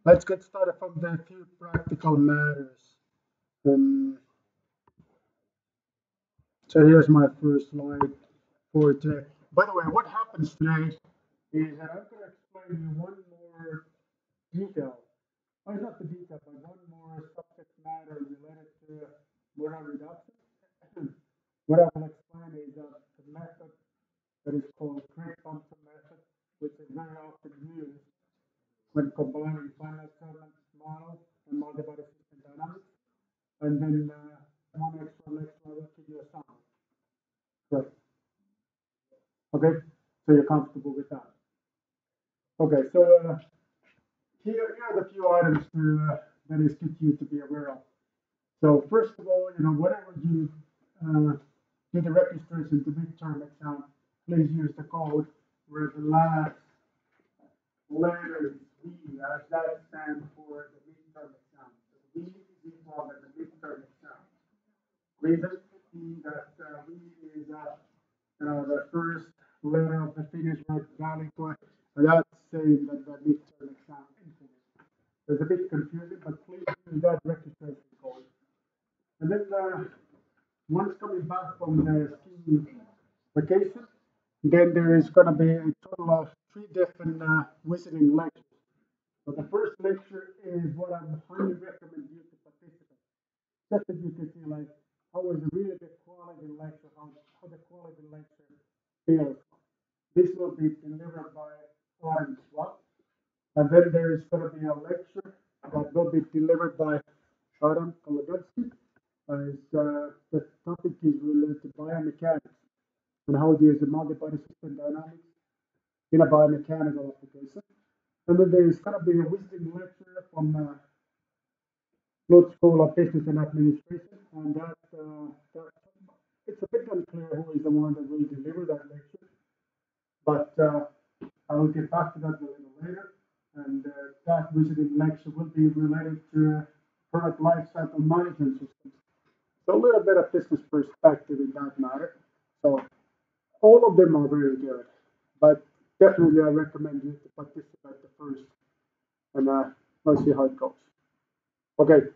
Let's get started from the few practical matters. Um, so here's my first slide for today. By the way, what happens today is that I'm going to explain you one more detail. Well, not the detail, but one more subject matter related to modal reduction. What I will explain is the method that is called Craig-Thompson method, which is very often used when combining finite element model and multi-body system dynamics. And then one extra lecture, I will give you a summary. Great. Okay, so you're comfortable with that. Okay, so here are the few items that is good you to be aware of. So first of all, whatever you do the registration to midterm exam, please use the code where the last letter is V, as that stands for the midterm exam. So V is equal to the midterm exam. Reason being that V is the first letter of the Finnish word valikko, and that's saying that the midterm exam infinite. It's a bit confusing, but please use that registration code. And then once coming back from the ski vacation, then there is going to be a total of 3 different visiting lectures. So the first lecture is what I highly recommend you to participate. Just that you can see like how is really the quality lecture, how the quality lecture feels. This will be delivered by Aaron Schwab. And then there is going to be a lecture that will be delivered by Adam Kolodowski. The topic is related to biomechanics and how to use the multi-body system dynamics in a biomechanical application. And then there is going to be a visiting lecture from Lutz School of Business and Administration, and that it's a bit unclear who is the one that will deliver that lecture, but I will get back to that a little later. And that visiting lecture will be related to product lifecycle management systems. So a little bit of business perspective in that matter. So all of them are very good, but definitely I recommend you to participate the first, and let's see how it goes. Okay.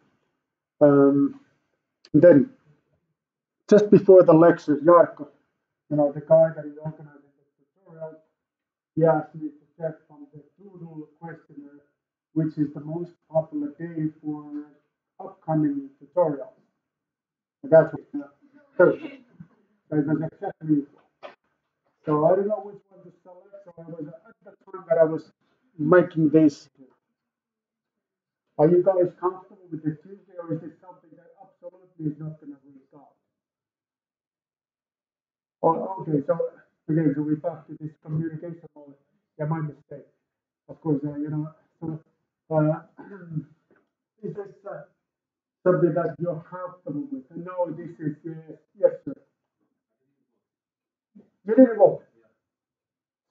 Then just before the lecture, Jarkko, the guy that is organizing the tutorial, he asked me to check from the Doodle questionnaire, which is the most popular day for upcoming tutorials. And that's what Thursday. So it was exactly. So I don't know which one to select. So I was at the time that I was making this. Are you guys comfortable with the Tuesday, or is it something that absolutely is not going to restart? Oh, okay. So again, so we're back to this communication mode. Yeah, my mistake. Of course, so, uh, is this something that you're comfortable with? No, this is yes, sir. You didn't vote.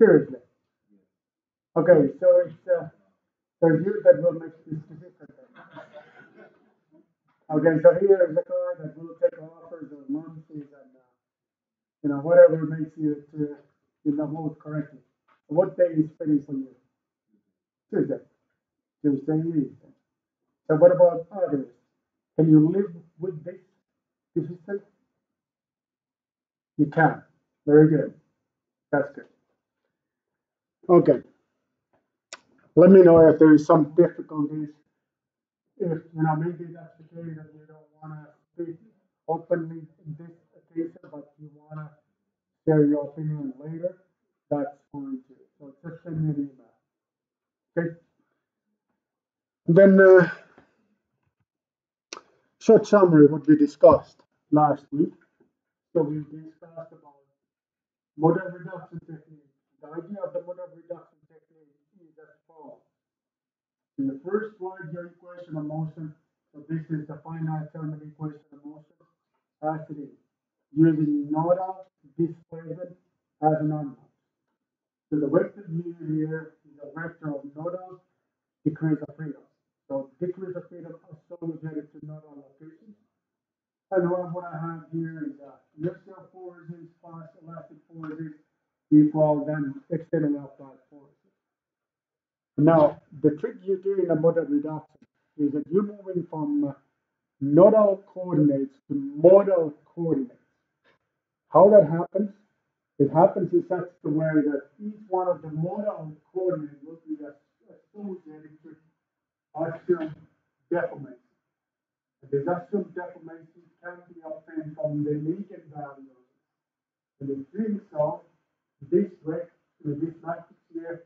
Seriously. Okay, so it's you that will make this decision. Okay, so here is the guy that will take offers or monthlies and whatever makes you to vote correctly. What day is fitting for you? Tuesday. Tuesday evening. So what about others? Can you live with this system? You can. Very good. That's good. Okay. Let me know if there is some difficulties. If maybe that's the case that you don't want to speak openly in this occasion, but you want to share your opinion later, that's fine too. So just send me an email. Okay. Then short summary what we discussed last week. So we discussed about model reduction technique. The idea of the model reduction technique is as follows. In the first slide, your equation of motion. So this is the finite element equation of motion as it is, using nodal displacement as an unknown. So the vector u here is a vector of nodal decrease of freedom. So decrease of freedom associated to nodal locations. And what I have here is inertial forces plus elastic forces equal then external applied forces. Now, the trick you do in a model reduction is that you're moving from nodal coordinates to modal coordinates. How that happens? It happens in such a way that each one of the modal coordinates will be associated with assumed deformation. And this assumed deformation can be obtained from the eigenvalues. And in doing so, this matrix here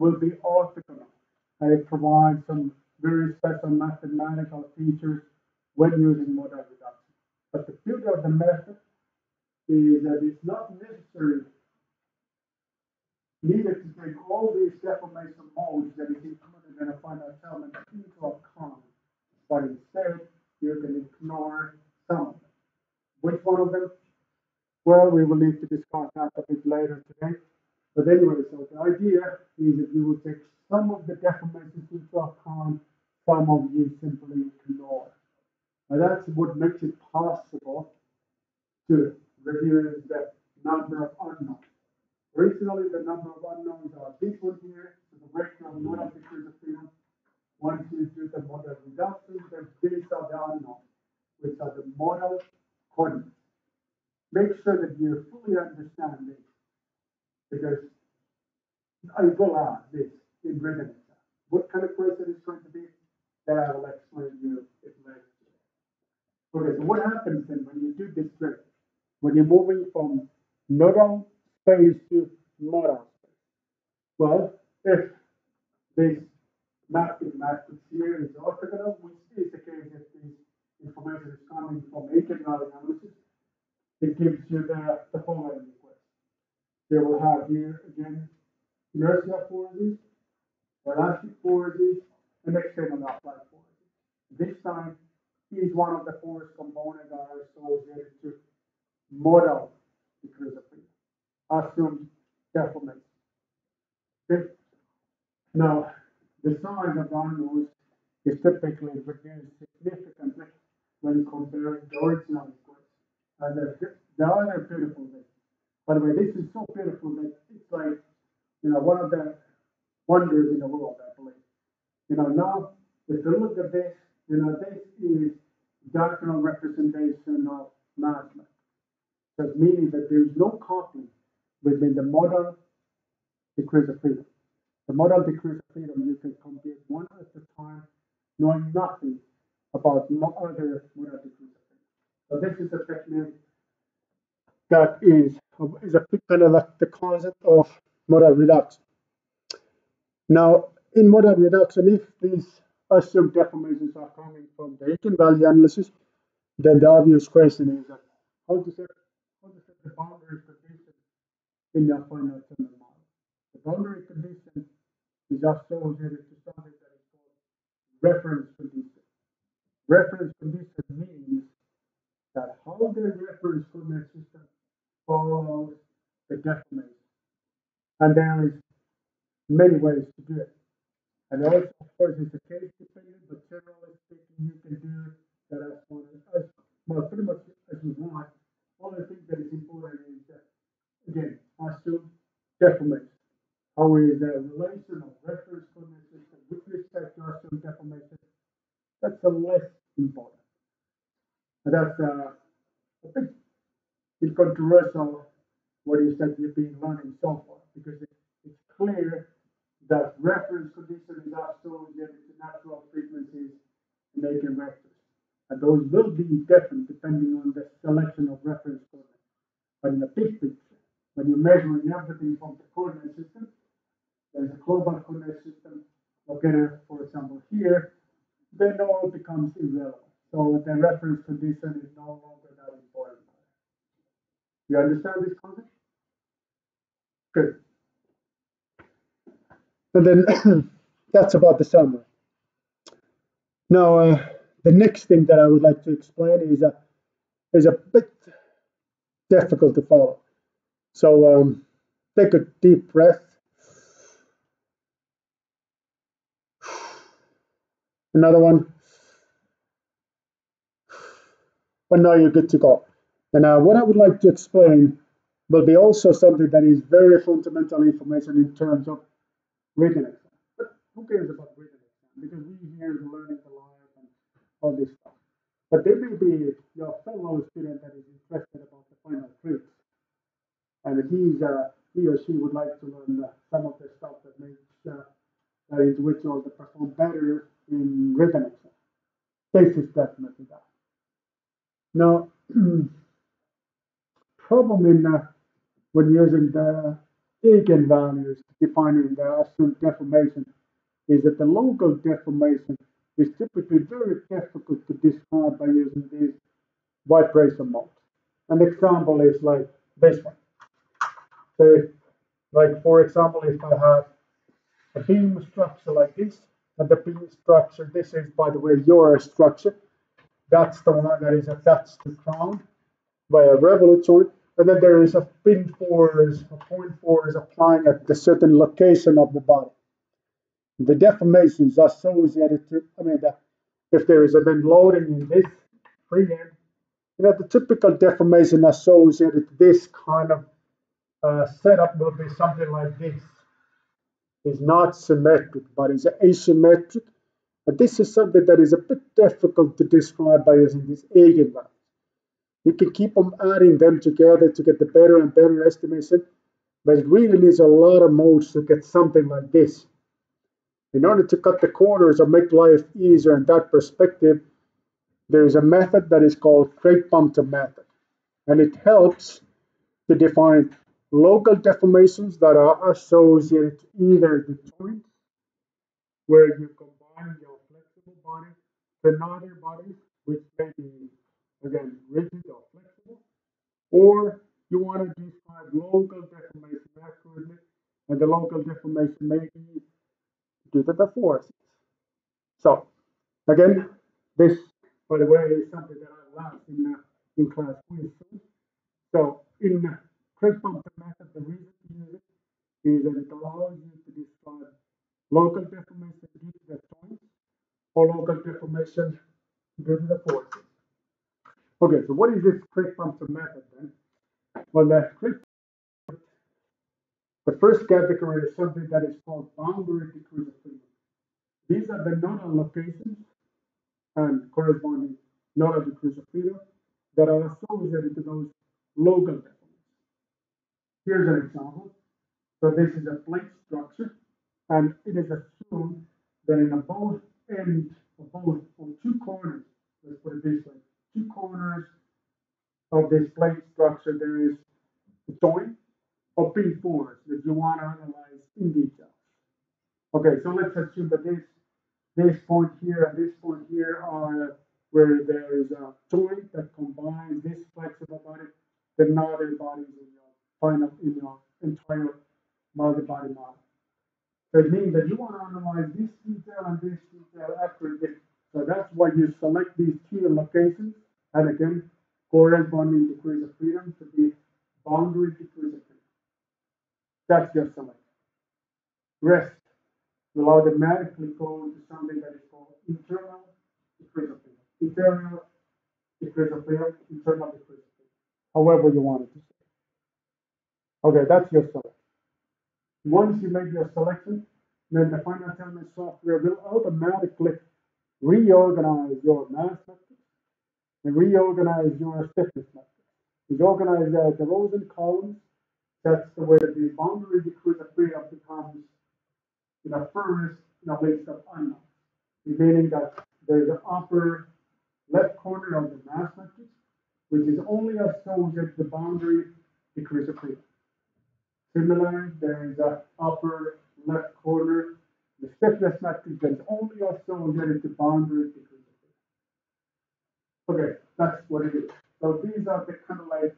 will be orthogonal. And it provides some very special mathematical features when using model reduction. But the beauty of the method is that it's not necessary needed to take all these deformation modes that is included in a finite element into account, but instead you can ignore some of them. Which one of them? Well, we will need to discuss that a bit later today. But anyway, so the idea is that you will take some of the deformations into account, some of you simply ignore. Now that's what makes it possible to reduce the number of unknowns. Originally, the number of unknowns are this one here, so the ratio of model degrees of freedom. Once you do the model reduction, then these are the unknowns, which are the model coordinates. Make sure that you fully understand this, because I will add this in written exam. What kind of question is going to be? That I will explain to you later. Okay, so what happens then when you do this trick? When you're moving from nodal space to modal space? Well, if this mapping matrix here is orthogonal, which is the case if this information is coming from eigenvalue analysis, it gives you the following equation. You will have here again inertial forces, elastic forces, and external applied forces. This time, each one of the force components are associated to model degrees of freedom, assumed deformation. Okay? Now, the size of the unknowns is typically reduced significantly when comparing the original equation. And the other beautiful thing, by the way, this is so beautiful that it's like, one of the wonders in the world, I believe. Now, if you look at this, this is diagonal representation of mass length. That meaning that there is no coupling between the model degrees of freedom. The model degrees of freedom, you can compute one at a time, knowing nothing about other model degrees of freedom. So this is a technique that is a bit kind of like the concept of model reduction. Now, in model reduction, if these assumed deformations are coming from the eigenvalue analysis, then the obvious question is that how to set the boundary condition in your finite element model. The boundary condition is associated to something that is called reference condition. Reference condition means that how the reference coordinate system follows the deformation. And there is many ways to do it. And also, of course, it's a case dependent, but generally speaking, you can do that as pretty much as you want. Only thing that is important is that, again, assume deformation. How is the relation of reference coordinate system with respect to assumed deformation? That's a less important. And that's a bit controversial what you said you've been learning so far, because it's clear that reference condition is associated to natural frequencies and eigenvectors. And those will be different depending on the selection of reference coordinates. But in the big picture, when you're measuring everything from the coordinate system, there's a global coordinate system located, for example, here, then all becomes irrelevant. So the reference condition is no longer that important. You understand this concept? Good. And then that's about the summary. Now, the next thing that I would like to explain is a bit difficult to follow. So take a deep breath. Another one. And now you're good to go. And what I would like to explain will be also something that is very fundamental information in terms of written exam. But who cares about written exam? Because we here is learning the life and all this stuff. But there may be your fellow student that is interested about the final grades, and he or she would like to learn some of the stuff that makes that individual to perform better in written exam. This is definitely that. Now, problem in when using the eigenvalues defining the assumed deformation is that the local deformation is typically very difficult to describe by using these vibration modes. An example is like this one. So, like for example, if I have a beam structure like this, and the beam structure, this is by the way your structure, that's the one that is attached to ground by a revolute joint, and then there is a pin force, a point force applying at the certain location of the body. The deformations associated to, if there is a then loading in this free end, the typical deformation associated to this kind of setup will be something like this. It's not symmetric, but it's asymmetric. But this is something that is a bit difficult to describe by using these eigenvalues. You can keep on adding them together to get the better and better estimation, but it really needs a lot of modes to get something like this. In order to cut the corners or make life easier in that perspective, there is a method that is called Craig-Bumpton method, and it helps to define local deformations that are associated to either the joints, where you combine your flexible body to another body, which may be, again, rigid or flexible, or you want to describe local deformation accurately, and the local deformation may be due to the forces. So, again, this, by the way, is something that I learned in class quiz. So, in Craig-Bumpton method, the reason to use it is that it allows you to describe local deformation due to the joints or local deformation due to the forces. Okay, so what is this Craig-Bumpton method then? Well, the first category is something that is called boundary degrees of freedom. These are the nodal locations and corresponding nodal degrees of freedom that are associated to those local deformations. Here's an example. So this is a plate structure, and it is assumed that in both ends of both or two corners, let's put it this way, two corners of this plate structure, there is a joint or pin force that you want to analyze in detail. Okay, so let's assume that this point here and this point here are where there is a joint that combines this flexible body with another bodies in your entire multi-body model. So it means that you want to analyze this detail and this detail accurately. So that's why you select these two locations, and again, corresponding degrees of freedom to be boundary degrees of freedom. That's your selection. Rest will automatically go to something that is called internal degrees of freedom. Internal degrees of freedom, internal degrees of freedom. However you want it to say. Okay, that's your selection. Once you make your selection, then the final element software will automatically reorganize your mass matrix and reorganize your stiffness matrix. It's organized the rows and columns. That's the way that the boundary degrees of freedom becomes first list of unknowns, meaning that there's an upper left corner of the mass matrix, which is only associated to the boundary degrees of freedom. Similarly, there is an upper left corner, the stiffness matrix that is only associated to boundary degrees of freedom. Okay, that's what it is. So these are the kind of like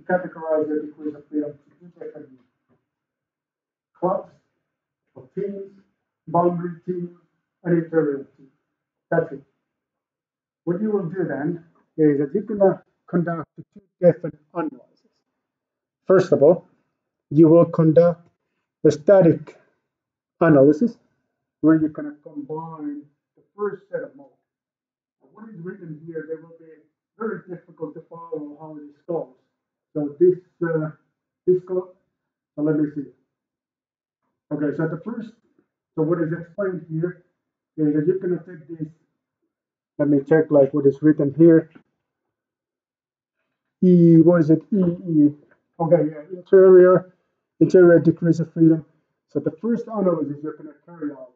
categorize the degrees of freedom to two different clubs or teams, boundary team, and interior team. That's it. What you will do then is that you're going to conduct two different analyses. First of all, you will conduct the static analysis where you're going to combine the first set of modes. What is written here, they will be very difficult to follow how this goes. So this goes, so let me see. Okay, so So what is explained here is that you're going to take this. Let me check like what is written here. What is it? Okay, yeah, interior degrees of freedom. So the first analysis you're going to carry out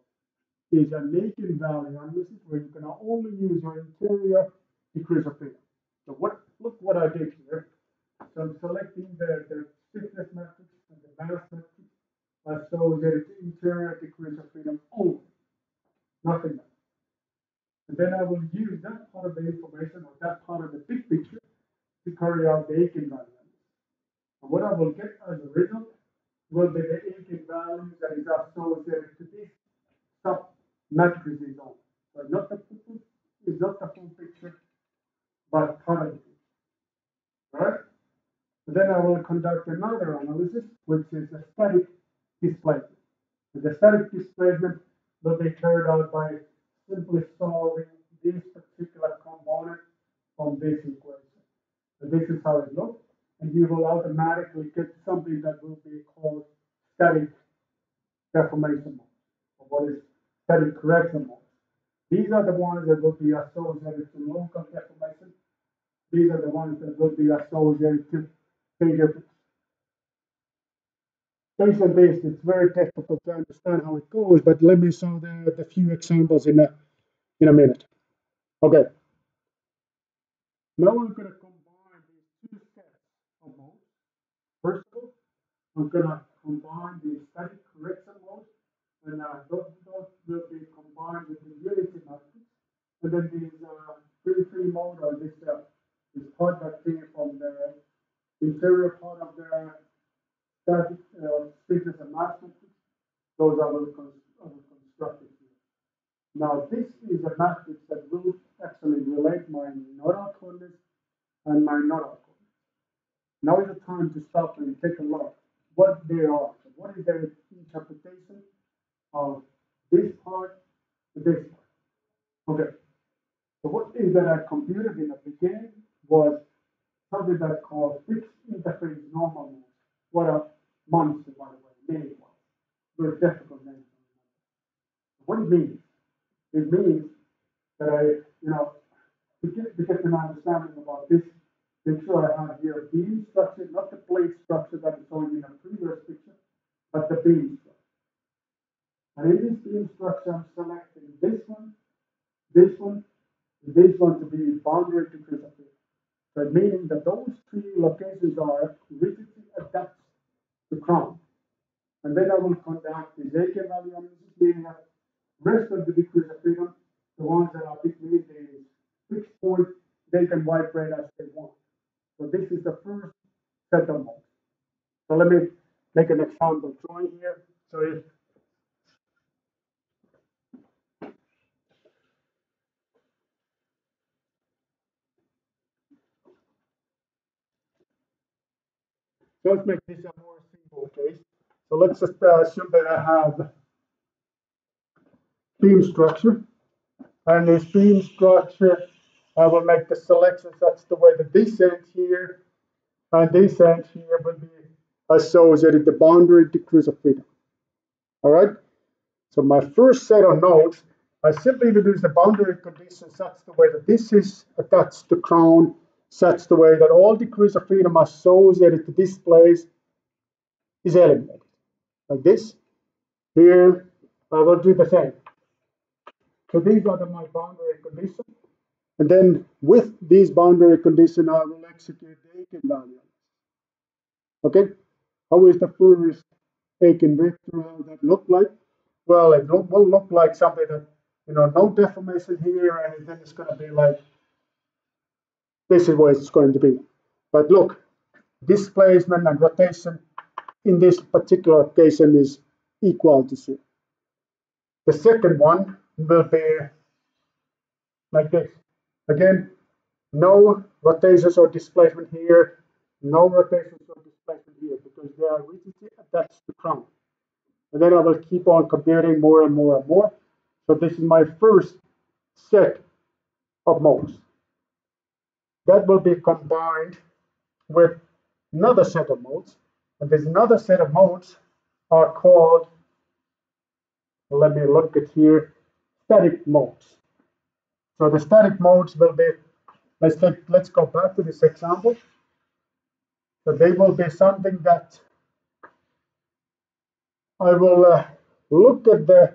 is a naked value analysis where you're going to only use your interior degrees of freedom. So look what I did here. So I'm selecting the stiffness matrix and the mass matrix associated to interior degrees of freedom only, nothing else. And then I will use that part of the information or that part of the big picture to carry out the eigenvalue. And what I will get as a result will be the eigenvalues that is associated to this sub matrices only. So not the full picture, but part of it. Right? Then I will conduct another analysis, which is a static displacement. The static displacement will be carried out by simply solving this particular component from this equation. So this is how it looks, and you will automatically get something that will be called static deformation mode, or what is static correction mode. These are the ones that will be associated to local deformation. These are the ones that will be associated to figure. Based on this, it's very difficult to understand how it goes, but let me show the few examples in a minute. Okay. Now I'm going to combine these two sets of modes. First of all, I'm going to combine the static correction mode, and those will be combined with the unity matrix. And then these free mode or this part that came from the interior part of the static stiffness and mass matrix, those I will construct it here. Now this is a matrix that will actually relate my nodal coordinates and my nodal coordinates. Now is the time to stop and take a look what they are. So what is their interpretation of this part to this part? Okay. So what is that I computed in the beginning was something that called fixed interface normal mode. What a monster, by the way, name was. Very difficult name to remember. What it means? It means that to get an understanding about this, make sure I have here beam structure, not the plate structure that is shown in the previous picture, but the beam structure. And in this beam structure, I'm selecting this one, and this one to be boundary to crucible. So meaning that those three locations are rigidly attached to crown. And then I will conduct the eigenvalue analysis, meaning that rest of the degrees of freedom, the ones that are between the fixed point, they can vibrate as they want. So this is the first set of modes. So let me make an example drawing here. So let's make this a more simple case. So let's just assume that I have beam structure. And this beam structure, I will make the selection such the way that this end here and this end here will be associated to the boundary degrees of freedom. All right. So my first set of nodes, I simply introduce the boundary conditions such the way that this is attached to crown, such the way that all degrees of freedom associated to this place is eliminated. Like this. Here, I will do the same. So these are my boundary conditions. And then with these boundary conditions, I will execute the eigenvalue. Okay? How is the first eigenvector? How does that look like? Well, it will look like something that, no deformation here, and then it's going to be like, this is what it's going to be. But look, displacement and rotation in this particular occasion is equal to 0. The second one will be like this. Again, no rotations or displacement here, no rotations or displacement here, because they are rigidly attached to crown. And then I will keep on computing more and more and more. So this is my first set of modes. That will be combined with another set of modes. And this another set of modes are called let me look at here, static modes. So the static modes will be, let's go back to this example. So they will be something that I will look at the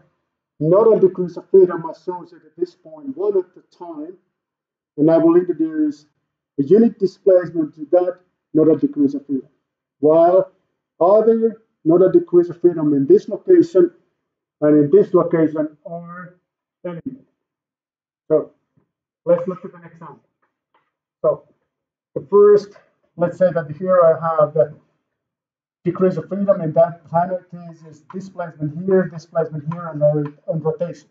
nodal degrees of freedom associated at this point one at a time, and I will introduce a unit displacement to that nodal degrees of freedom, while other nodal degrees of freedom in this location and in this location are eliminated. So let's look at an example. So the first, let's say that here I have the degrees of freedom in that planet is displacement here, and rotation.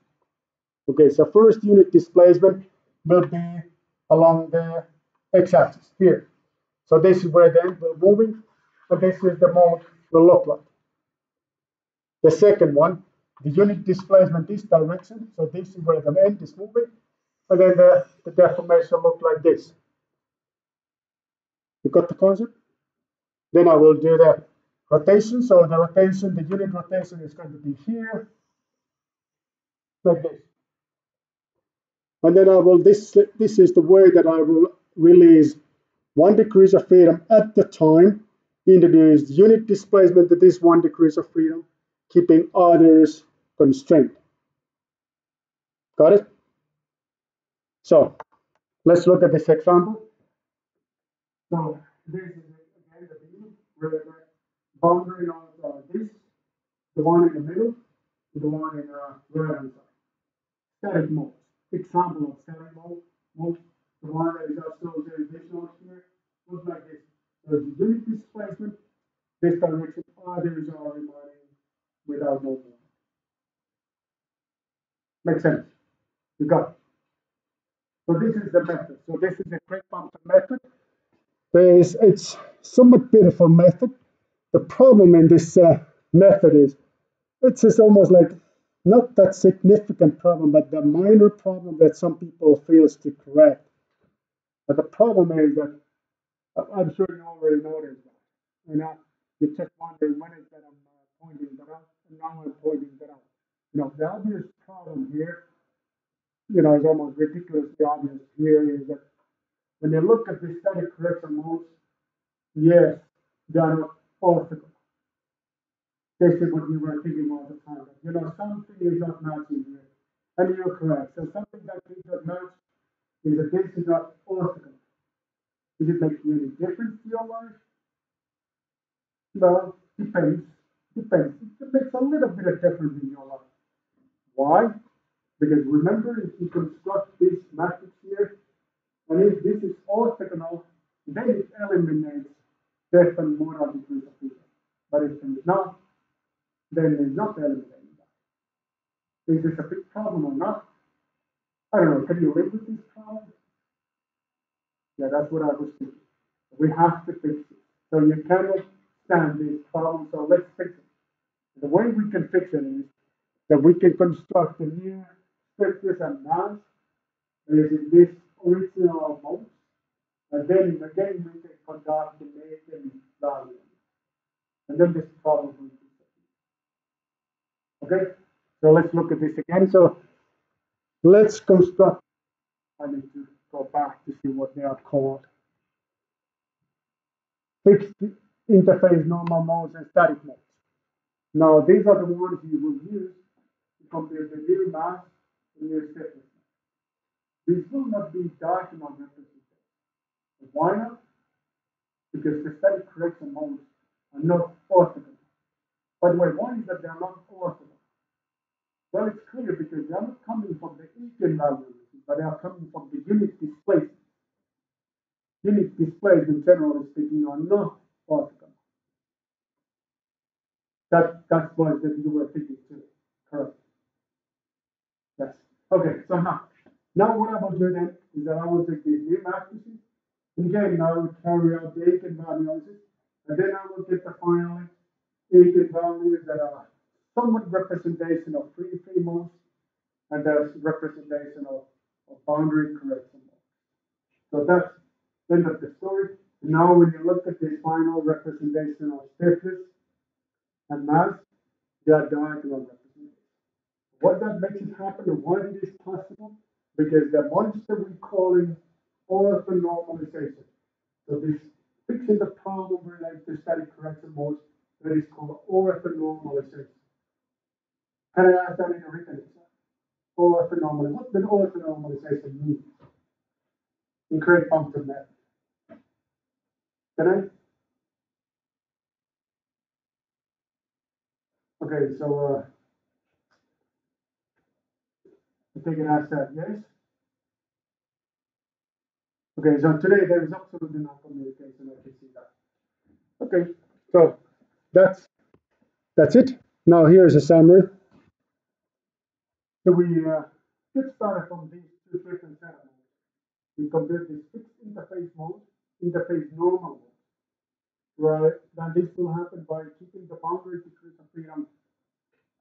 Okay, so first unit displacement will be along the x-axis here. So this is where the end will moving, and this is the mode will look like. The second one, the unit displacement this direction, so this is where the end is moving, and then the deformation look like this. You got the concept? Then I will do the rotation. So the rotation, the unit rotation is going to be here, like this. And then I will, this is the way that I will release 1 degree of freedom at the time, introduce unit displacement to this 1 degree of freedom, keeping others constrained. Got it? So let's look at this example. So this is again the beam where the boundary of this, the one in the middle, the one in the right hand side. Static mode. Example of static mode. The one that is also this node here looks like this. There's a unit displacement. This direction, others are remaining without no movement. Makes sense? You got it. So this is the method. So this is the Craig Thompson method. It's somewhat beautiful method. The problem in this method is it's just almost like not that significant problem, but the minor problem that some people fails to correct. But the problem is that I'm sure you already noticed that. And you just wondering when is that I'm pointing that out, and now I'm pointing that out. The obvious problem here, is almost ridiculously obvious here is that when you look at the static correction modes, yes, they are not orthogonal. This is what we were thinking all the time. Something is not matching here. And you're correct. So something that is not match is that this is not orthogonal. Does it make any difference to your life? Well, depends. Depends. It makes a little bit of difference in your life. Why? Because remember, if you construct this matrix here, and if this is orthogonal, then it eliminates different modal degrees of freedom. But if it is not, then it's not eliminating that. Is this a big problem or not? I don't know. Can you live with this problem? Yeah, that's what I was thinking. We have to fix it. So you cannot stand this problem, so let's fix it. The way we can fix it is that we can construct a new surface and mass using this original mode, and then again we can conduct the main value. And then this problem will be okay. So let's look at this again. So let's construct. I need to go back to see what they are called. Fixed interface normal modes and static modes. Now these are the ones you will use to compare the new mass and new stiffness. These will not be diagonal representation. Why not? Because the static correction modes are not orthogonal. By the way, why is that they are not orthogonal? Well, it's clear because they are not coming from the eigenvalue, but they are coming from the unit displacement. Unit displacement, generally speaking, are not orthogonal. That's what that you were thinking too. Correct. Yes. Okay, so now what I will do then is that I will take these new matrices, and again I will carry out the eigenvalue analysis, and then I will get the final eigenvalues that are somewhat representation of free modes, and there's representation of boundary correction modes. So that's the end of the story. And now when you look at the final representation of stiffness and mass, they are diagonal representations. What that makes it happen and why it is possible? Because the monster we call it orthonormalization. So this fixing the problem related to static correction modes that is called orthonormalization. Can I ask that in a written exam? Orthonormalization. What does orthonormalization mean in Craig Thompson method? Can I? Okay, so I think it has that, yes? Okay, so today there is absolutely no communication, I can see that. Okay, so that's it. Now here's a summary. So we get started from these two different setup modes. We compare this fixed interface mode, interface normal mode, right? Then this will happen by keeping the boundary degrees of freedom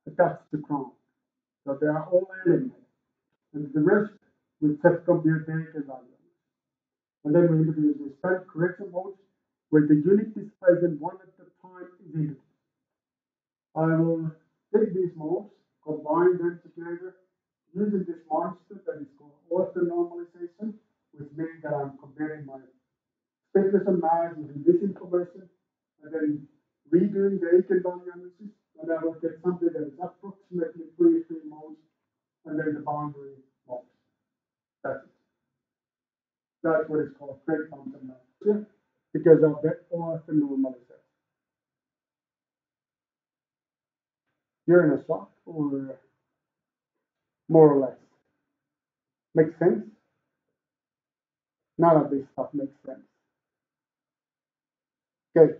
attached to Chrome. So they are all eliminated. And the rest we set compute data value. And then we introduce the static correction modes where the unit displays in one at a time is introduced. I will take these modes, combine them together using this monster that is called orthonormalization, which means that I'm comparing my stiffness and mass using this information and then redoing the eigenvalue analysis, and I will get something that is approximately free modes and then the boundary modes. That's it. That's what it's called, Craig Thompson method, because of the orthonormalization. You're in a shock or more or less? Makes sense? None of this stuff makes sense. Okay.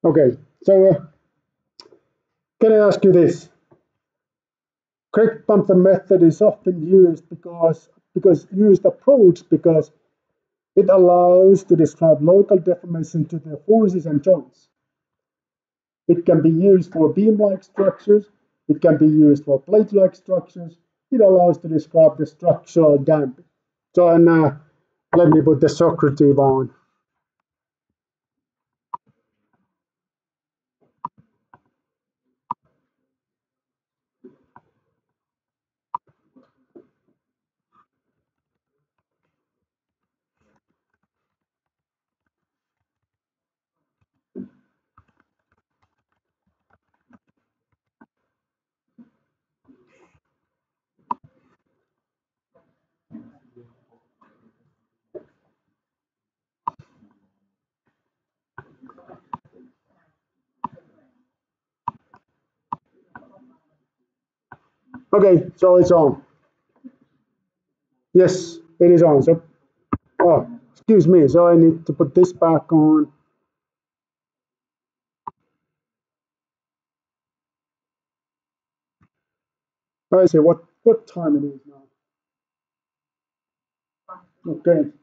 Okay. So can I ask you this? Craig Thompson method is often used because used approach because it allows to describe local deformation to the forces and joints. It can be used for beam-like structures. It can be used for plate-like structures. It allows to describe the structural damping. So and let me put the Socrative on. Okay, so it's on. Yes, it is on. So, oh, excuse me. So I need to put this back on. I see what time it is now. Okay.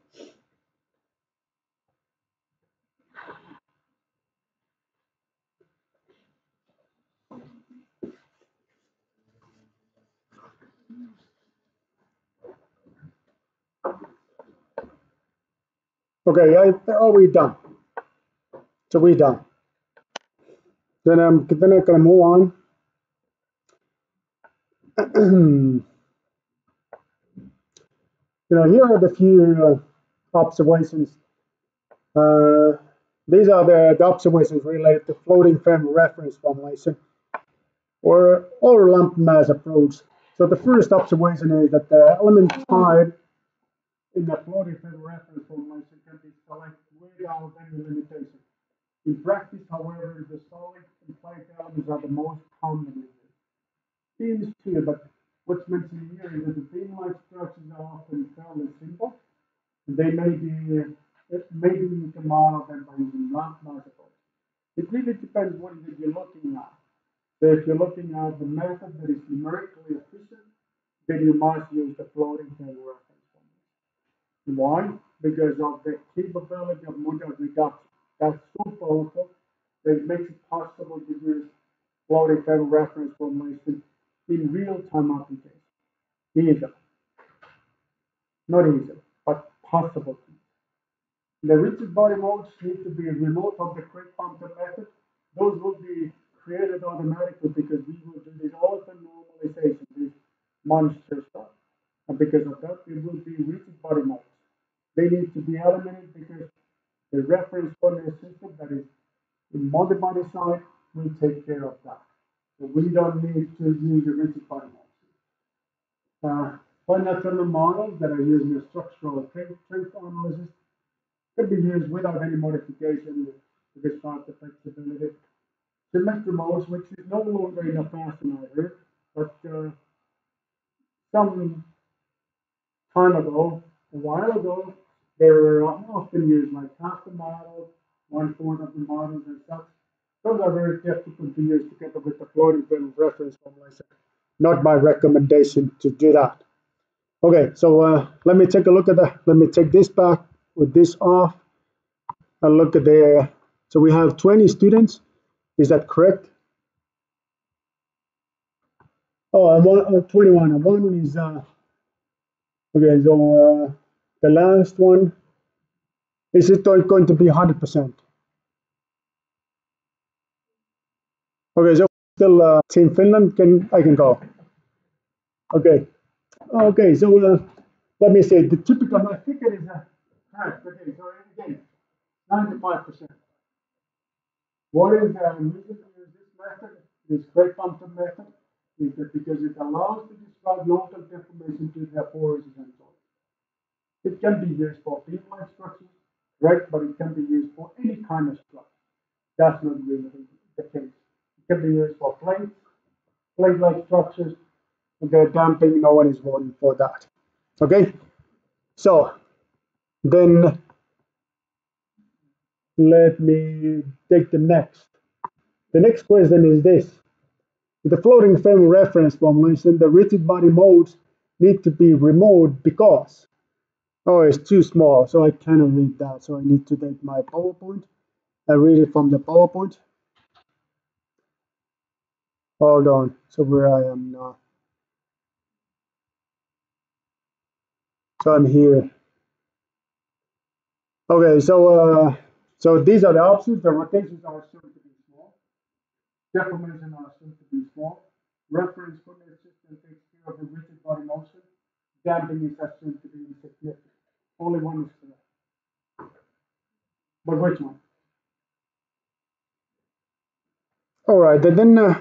Okay. Are we done? So we done. Then I'm gonna move on. Here are the few observations. These are the observations related to floating frame reference formulation or lump mass approach. So the first observation is that the element type in the floating frame reference formulation can be selected without any limitation. In practice, however, the solid and plate elements are the most commonly used. Beams too, but what's mentioned here is that the beam-like structures are often fairly simple. They may be, maybe you can model them by using lump mass approach. It really depends what it is you're looking at. So if you're looking at the method that is numerically efficient, then you must use the floating frame reference formula. Why? Because of the capability of model reduction. That's so powerful that it makes it possible to use floating frame reference formulation in real-time application. Easy. Not easy, but possible. The rigid body modes need to be removed from the Craig Thompson method. Those will be created it automatically because we will do this auto normalization, this monster stuff. And because of that, it will be rigid body modes. They need to be eliminated because the reference coordinate system that is in multi-body side will take care of that. So we don't need to use a rigid body mode. Bilateral models that are used in structural trait analysis can be used without any modification to describe the flexibility. Symmetry modes, which is no longer in a fashion either, but some time ago, a while ago, they were often used like half the model, one-fourth of the models and such. Those are very difficult to use together with the floating film reference formulation. Not my recommendation to do that. Okay, so let me take a look at that. Let me take this back with this off and look at the, so we have 20 students. Is that correct? Oh, 21. And one is, okay, so the last one, is it going to be 100%? Okay, so still Team Finland, I can go. Okay, okay, so let me see, the typical, I think it is correct. Okay, so again, 95%. What is the reason to use this method, this great function method, is that because it allows to describe local deformation to the forces and so on. It can be used for beam-like structures, right? But it can be used for any kind of structure. That's not really the case. It can be used for plates, plate-like structures, and they're damping, no one is voting for that. Okay? So, then let me take the next. The next question is this. With the floating film reference formulation, the rigid body modes need to be removed because, oh, it's too small, so I cannot read that. So I need to take my PowerPoint. I read it from the PowerPoint. Hold on, so where I am now. So I'm here. Okay, so these are the options. The rotations are assumed to be small. Deformation are assumed to be small. Reference coordinate system takes care of the rigid body motion. Damping is assumed to be insignificant. Only one is correct. But which one? All right, then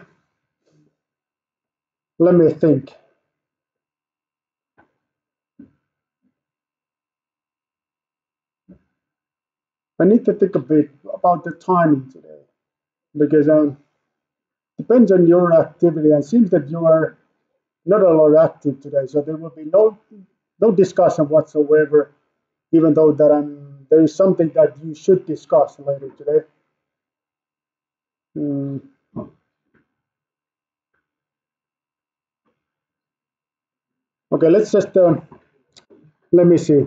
let me think. I need to think a bit about the timing today because depends on your activity. And it seems that you are not a lot active today, so there will be no discussion whatsoever. Even though that there is something that you should discuss later today. Okay, let's just let me see.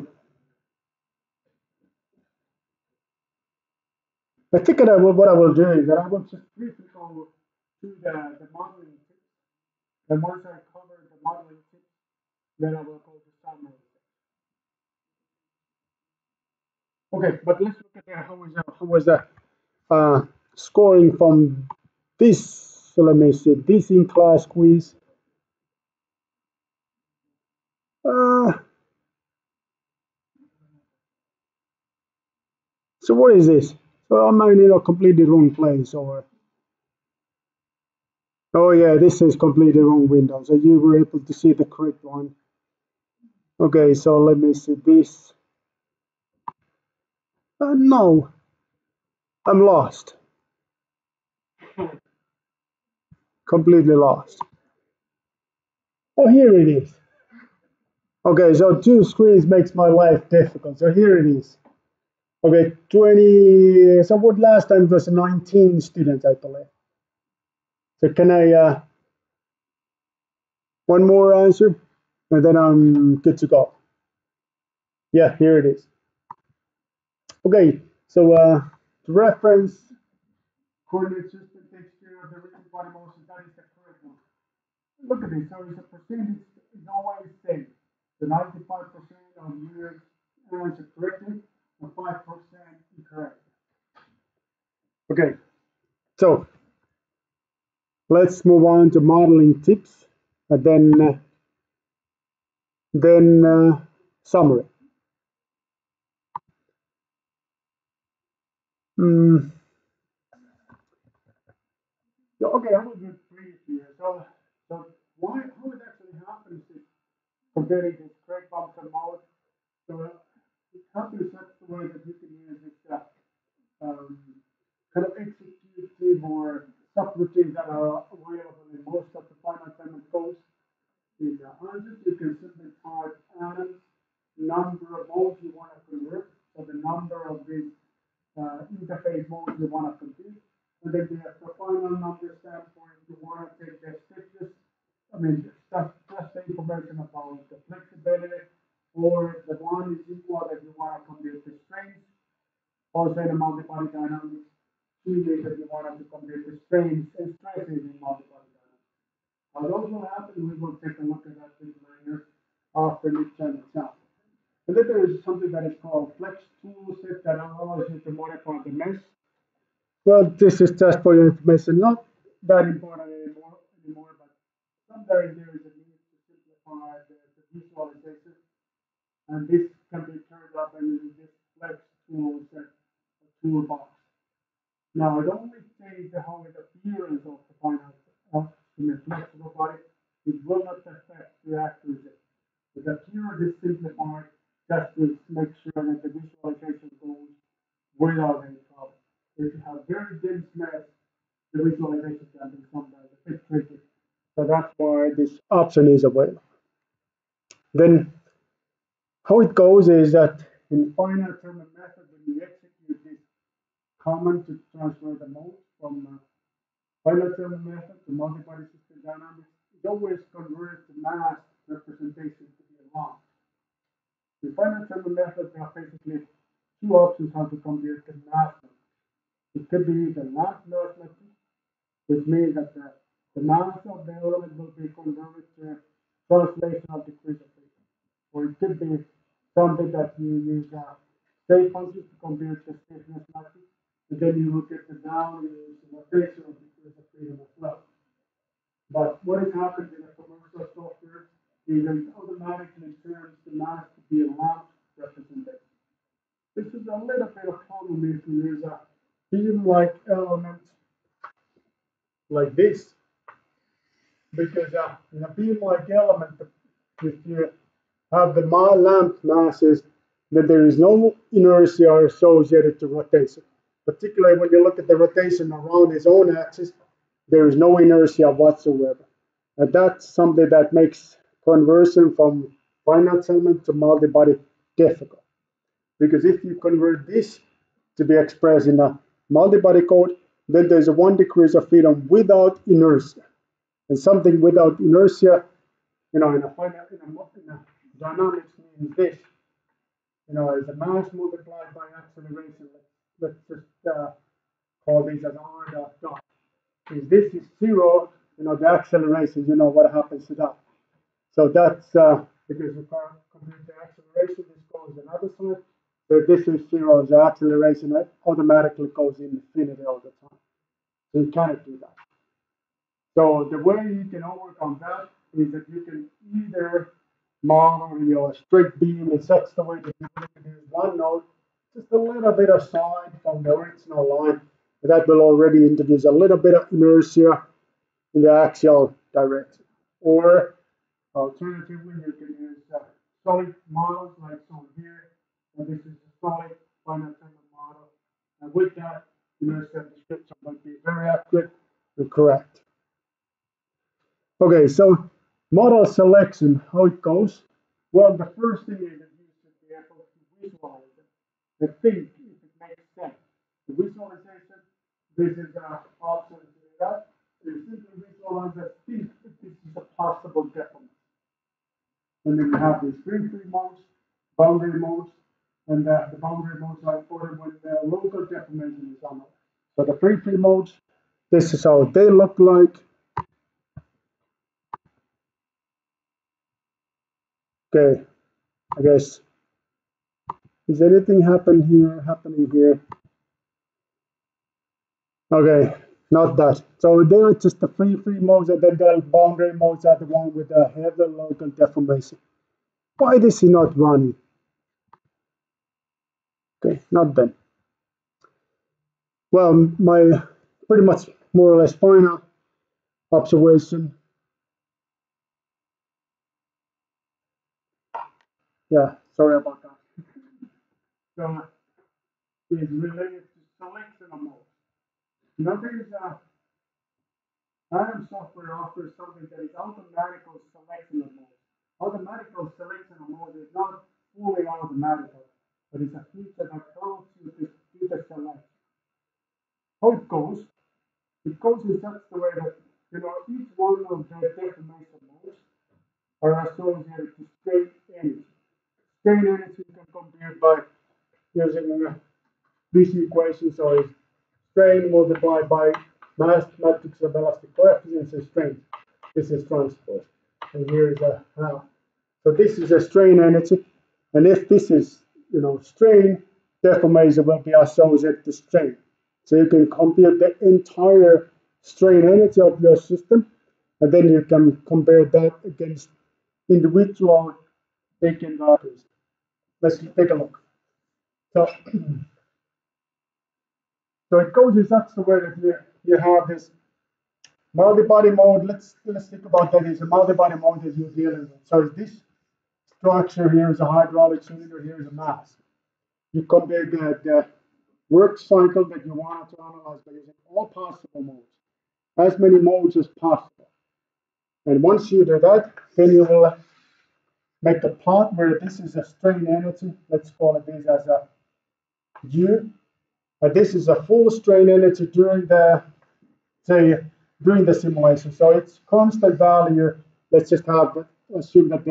I think that what I will do is that I will just briefly go through the modeling tips. And once I cover the modeling tips, then I will go to summary. Okay, but let's look at how was the scoring from this. So let me see this in-class quiz. So what is this? So am I in a completely wrong place or? Oh yeah, this is completely wrong window. So you were able to see the correct one. Okay, so let me see this. No, I'm lost. Completely lost. Oh, here it is. Okay, so two screens makes my life difficult. So here it is. Okay, 20. So what last time was 19 students, I believe. So can I one more answer, and then I'm good to go. Yeah, here it is. Okay, so the reference coordinate system takes care of the rigid body motion. That is the correct one. Look at this. So the percentage is always same. The 95% of your answer correctly, and 5% incorrect. Okay, so let's move on to modeling tips, and then summary. So, okay, I will do brief here. So how it actually happens is comparing this Craig Thompson mode. So it happens such the way that you can use this um, kind of executive or subroutines that are available in most of the finite element codes. In the answers, you can simply type atoms, number of modes you want to convert, so the number of these interface modes you want to compute. And then the final number stands for if you want to take the stitches, I mean, just the information about the flexibility, or the one is equal that you want to compute the strings, or say the multi-body dynamics, two is that you want to compute the strains and stresses in multi-body dynamics. How those will happen, we will take a look at that later after midterm example. And then there is something that is called Flex Toolset that allows you to modify the mesh. Well, this is just for your information, not that important anymore, but sometimes there is a need to simplify the visualization, and this can be turned up in this Flex Toolset toolbox. Now, it only changes the whole appearance of the finite flexible body. It will not affect the accuracy. But the pure is simplified just to make sure that the visualization goes without any problem. If you have very dense mesh, the visualization can be sometimes a bit tricky. So that's why this option is available. Then how it goes is that in finite term method, when you execute this command to transfer the mode from finite term method to multi-body system dynamics, it always converts the mass representation to be a long. The finite term method, there are basically two options how to compute the mass. It could be the mass method, which means that the mass of the element will be converted to translational degree of freedom. Or it could be something that you use state functions to compute the stiffness matrix, and then you look at the down and use the rotational degrees of freedom as well. But what has happened in the commercial software is that it automatically turns the mass to be a lamp representation. This is a little bit of problem if you use a beam-like element like this, because in a beam-like element, if you have the lamp masses, then there is no inertia associated to rotation. Particularly when you look at the rotation around its own axis, there is no inertia whatsoever. And that's something that makes conversion from finite element to multi-body difficult. Because if you convert this to be expressed in a multi-body code, then there's a 1 degree of freedom without inertia. And something without inertia, in a dynamics means this. As a mass multiplied by acceleration. Let's just call this as r dot dot. If this is 0, the acceleration, what happens to that. So that's because you can't compute the acceleration, this goes another side. So if this is 0, the acceleration automatically goes infinity all the time. So you cannot do that. So the way you can overcome that is that you can either model your straight beam in such a way that you introduce one node just a little bit aside from the original line. That will already introduce a little bit of inertia in the axial direction. Or alternatively, you can use solid models like shown here. And this is a solid finite element model. And with that, inertia description will be very accurate and correct. Okay, so model selection, how it goes. Well, the first thing is that you should be able to visualize it, to think if it makes sense. The visualization, this is an option to do that. You simply visualize that think if this is a possible deformation. And then you have these free modes, boundary modes, and the boundary modes are important when the local deformation is on. So the free modes, this is how they look like. Okay, I guess. Is anything happening here? Okay, not that. So they're just the free modes, and then the boundary modes are the one with the heavy local deformation. Why this is not running? Okay, not then. Well, my pretty much more or less final observation. Yeah, sorry about that. So is related to selection of modes. Now there is a Atom software offers something that is automatical selection of modes. Automatical selection of modes is not fully automatical, but it's a feature that helps you to do the selection. How it goes? It goes in such a way that each one of the deformation modes are associated to strain energy. Strain energy can compute by using this equation, so it's strain multiplied by mass matrix of elastic coefficients and strain. This is transpose. And here is a half. So this is a strain energy. And if this is, strain, deformation will be associated to strain. So you can compute the entire strain energy of your system, and then you can compare that against individual eigenvalues. Let's take a look. So, so it goes in such a way that you have this multi-body mode. Let's think about that. It's a multi-body mode that you're dealing with. So this structure here is a hydraulic cylinder. Here is a mass. You compare the work cycle that you want to analyze by using all possible modes, as many modes as possible. And once you do that, then you will make a plot where this is a strain energy. Let's call it this as a U. And this is a full strain energy during the simulation. So it's constant value. Let's just assume that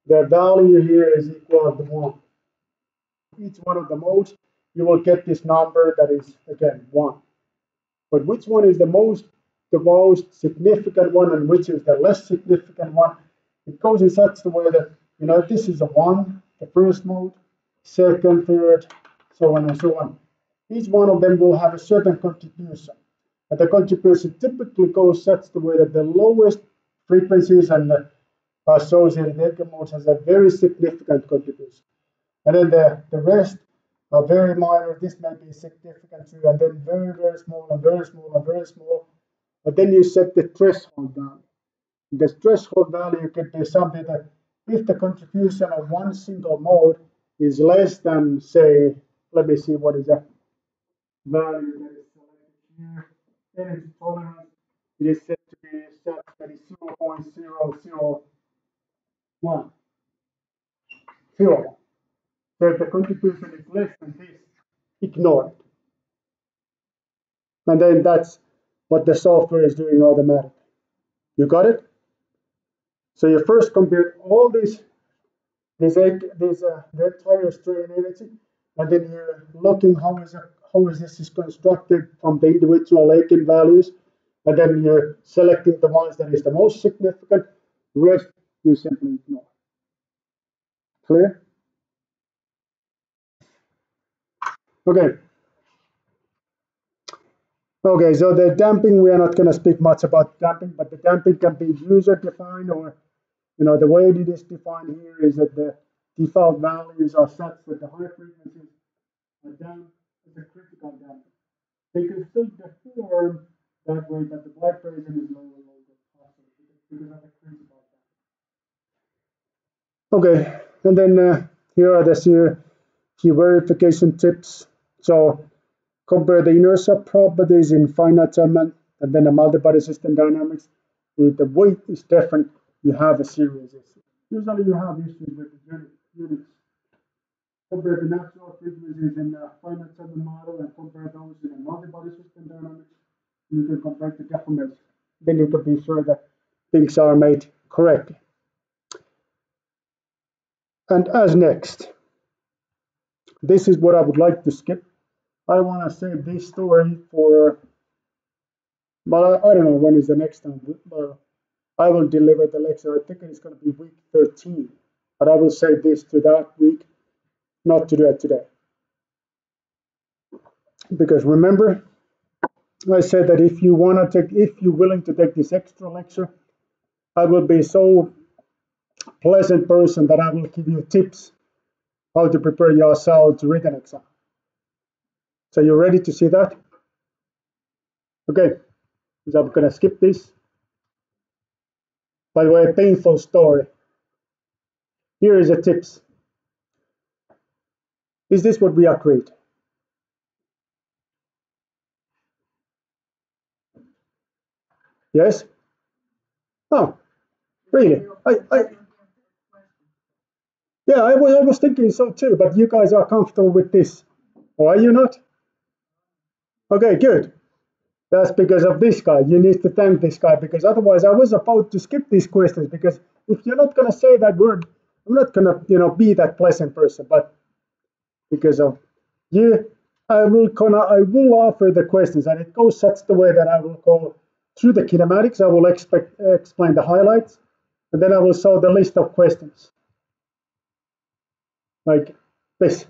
the value here is equal to 1. Each one of the modes, you will get this number that is again 1. But which one is the most significant one and which is the less significant one? It goes in such a way that this is a 1, the first mode, second, third, so on and so on. Each one of them will have a certain contribution. And the contribution typically goes such the way that the lowest frequencies and the associated eigenmodes has a very significant contribution. And then the rest are very minor. This may be significant too, and then very, very small and very small and very small. But then you set the threshold value. The threshold value could be something that if the contribution of one single mode is less than, say, let me see what is that value that is selected here. Energy tolerance, it is set to be set that is 0.001. 0. So if the contribution is less than this, ignore it. And then that's what the software is doing automatically. You got it? So you first compute all the entire strain energy, and then you're looking how is this constructed from the individual eigenvalues, and then you're selecting the ones that is the most significant. The rest you simply ignore. Clear? Okay. Okay, so the damping, we are not going to speak much about damping, but the damping can be user-defined, or the way it is defined here is that the default values are such that the high frequencies are damped as a critical damping. They can still deform that way, but the vibration is lower because of the critical damping. Okay, and then here are the key verification tips. So compare the inertia properties in finite time and then the multi-body system dynamics. If the weight is different, you have a serious issue. Usually you have issues with the units. Compare the natural frequencies in the finite time model and compare those in a multi-body system dynamics. You can compare the deformation. Then you can be sure that things are made correctly. And as next, this is what I would like to skip. I want to save this story for, but I don't know when is the next time. But I will deliver the lecture. I think it's going to be week 13, but I will save this to that week, not to do it today. Because remember, I said that if you want to take, if you're willing to take this extra lecture, I will be so pleasant person that I will give you tips how to prepare yourself to written exam. So you're ready to see that? Okay, so I'm gonna skip this. By the way, a painful story. Here is the tips. Is this what we agreed? Yes? Oh, really? Yeah, I was thinking so too, but you guys are comfortable with this. Or are you not? Okay, good. That's because of this guy. You need to thank this guy because otherwise I was about to skip these questions because if you're not gonna say that word, I'm not gonna, be that pleasant person. But because of you, I will offer the questions, and it goes such the way that I will go through the kinematics. I will explain the highlights, and then I will show the list of questions like this.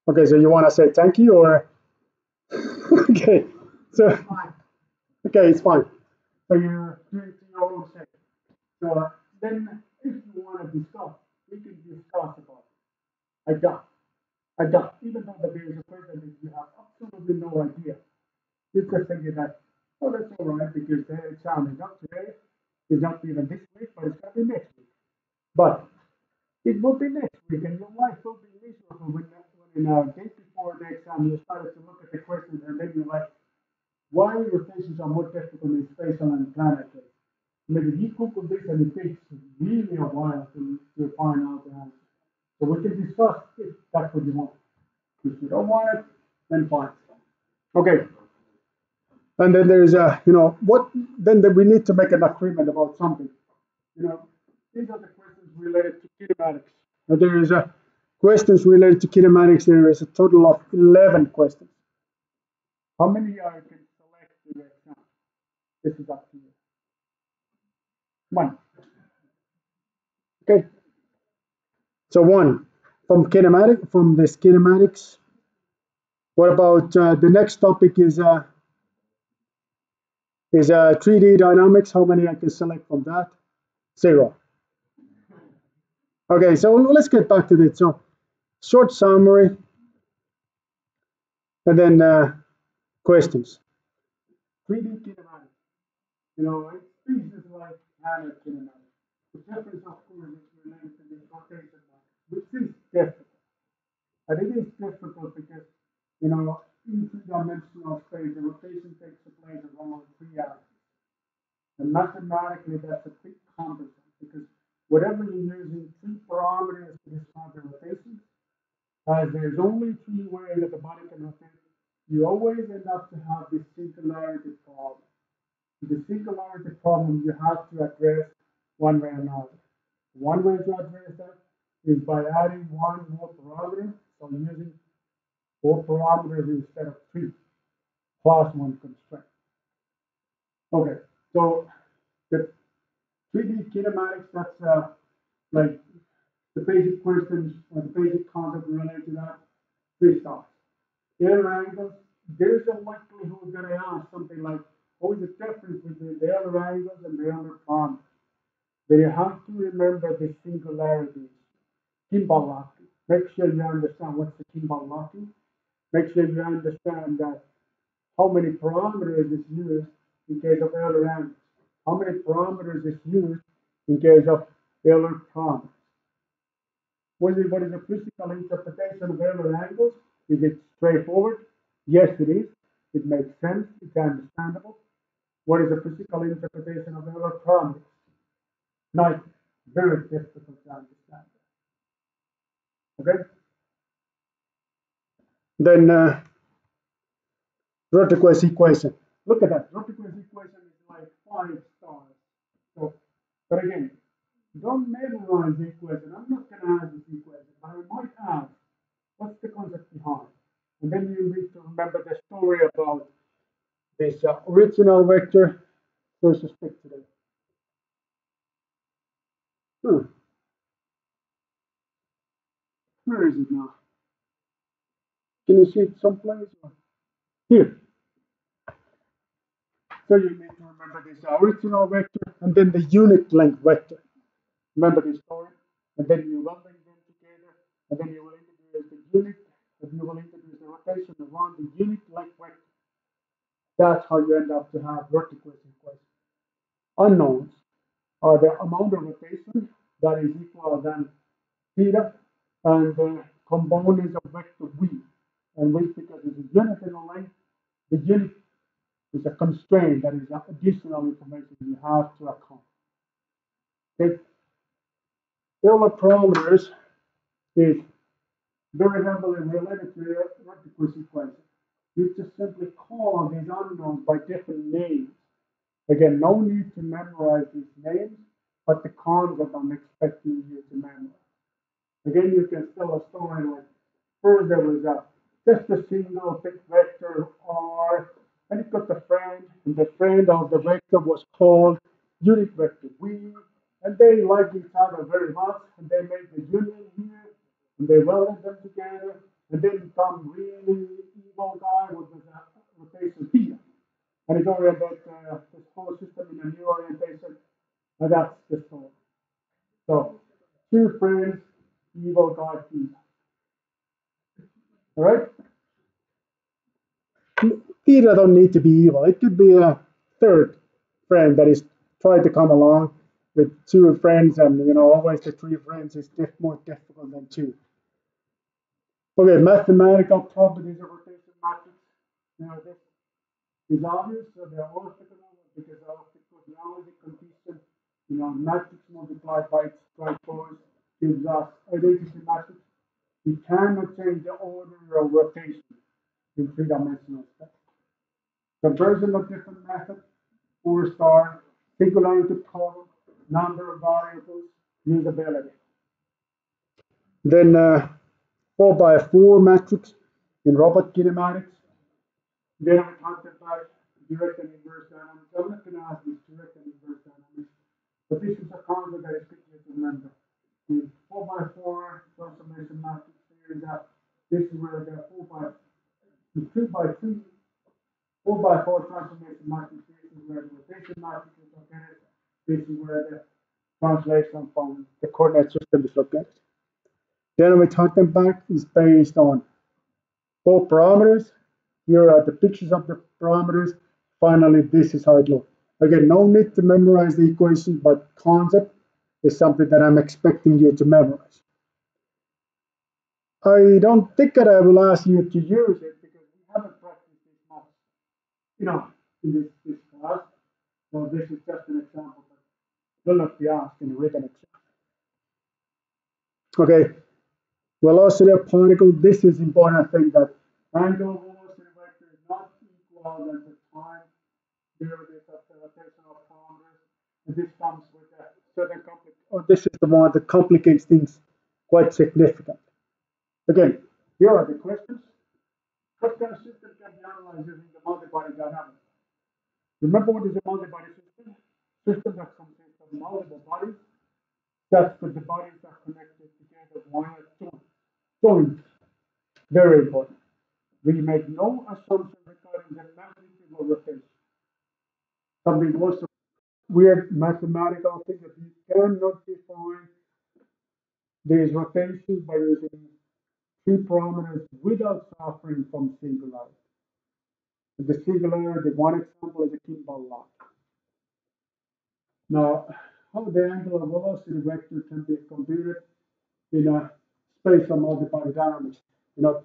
Okay, so you want to say thank you or okay? So okay, it's fine. So you're doing to your own sake. So then, if you want to discuss, we can discuss about it. I got. Even though that there is a question that you have absolutely no idea, you just think that, oh, that's all right because the exam is not today, it's not even this week, but it's going to be next week. But it will be next week, and your life will be miserable when days before the exam you started to look at the questions and then you're like, why rotations are more difficult in space on planetary? Maybe he Googled this and it takes really a while to find out the answer. So we can discuss if that's what you want. If you don't want it, then fine. Okay. And then there's what then we need to make an agreement about something. You know, these are the questions related to kinematics. Now there is a questions related to kinematics. There is a total of 11 questions. How many I can select to the exam? This is up to you. One. Okay. So one from this kinematics. What about the next topic is 3D dynamics? How many I can select from that? Zero. Okay, so let's get back to this. So short summary and then questions. 3D kinematics. It's pieces like hammer kinematics. The difference, of course, is related to the rotation market, which is difficult. And it is difficult because, in three-dimensional space, the rotation takes place around three axes. And mathematically, that's a big complex because whatever you're using three parameters to describe the rotation, as there's only three ways that the body can rotate, you always end up to have this singularity problem. The singularity problem you have to address one way or another. One way to address that is by adding one more parameter, so using four parameters instead of three, plus one constraint. Okay, so the 3D kinematics, that's like the basic questions or the basic concept related to that. Three stars. Other angles, there's a likelihood that I ask something like, what is the difference between the other angles and the other parameters? Then you have to remember the singularity. Kimball locking. Make sure you understand what's the Kimball locking. Make sure you understand that how many parameters is used in case of Euler angles. How many parameters is used in case of Euler parameters. What is the physical interpretation of Euler angles? Is it straightforward? Yes, it is. It makes sense. It's understandable. What is the physical interpretation of Euler parameters? Not very difficult to understand. Okay? Then Rodriguez equation. Look at that. Rodriguez equation is like 5 stars. So, but again, don't memorize the equation. I'm not going to ask this equation, but I might ask, what's the concept behind? And then you need to remember the story about this original vector versus picture. Hmm. Where is it now? Can you see it someplace? Here. So you need to remember this original vector and then the unit length vector. Remember this story? And then you welding them together, and then you will introduce the unit, and you will introduce the rotation around the unit length vector. That's how you end up to have vertical equation. Unknowns are the amount of rotation that is equal than theta and the components of vector v. And v, because it's a unit in the length, the unit is a constraint that is additional information you have to account. Okay. Euler parameters is very heavily related to the vertical equation. You just simply call these unknowns by different names. Again, no need to memorize these names, but the concept I'm expecting you to memorize. Again, you can tell a story like first there was just a single big vector R, and it got a friend, and the friend of the vector was called unit vector V, and they liked each other very much, and they made the union here, and they welded them together, and then some really evil guy with the rotation theta, and it oriented this whole system in a new orientation, and that's the story. So, two friends, evil guy theta. All right? Theta don't need to be evil. It could be a third friend that is trying to come along with two friends, and always the three friends is more difficult than two. Okay, mathematical properties of rotation matrix. This is obvious, so they're orthogonal because of the cardinality condition. Matrix multiplied by its transpose gives us identity matrix. We cannot change the order of rotation in three-dimensional space. Conversion of different methods, four star, singularity problem, number of variables, usability. Then 4x4 matrix in robot kinematics. Then I concept like direct and inverse dynamics. I'm not going to ask this direct and inverse dynamics, but this is a concept that is easy to remember. The 4x4 transformation matrix here is that this is where the 2x2 4x4 transformation matrix is where the rotation matrix is located. This is where the translation from the coordinate system is located. Then we talk back is based on 4 parameters. Here are the pictures of the parameters. Finally, this is how it looks. Again, no need to memorize the equation, but concept is something that I'm expecting you to memorize. I don't think that I will ask you to use it because we haven't practiced this much, in this class. So this is just an example, but will not be asked in a written exam. Okay, velocity of particle. This is important thing that angular velocity vector is not equal than the time derivative of the rotational parameters. And this comes with a certain this is the one that complicates things quite significant. Again, here are the questions. What kind of system can be analyzed using the multi-body dynamics? Remember what is a multi-body system? System that consists of multiple bodies. That's what the bodies are connected together via joints. Very important. We make no assumption regarding the magnitude of rotation. Something also weird mathematical thing that you cannot define these rotations by using 2 parameters without suffering from singularity. The singularity, one example is a Kimball lock. Now, how the angular velocity vector can be computed in a space of multi-body dynamics.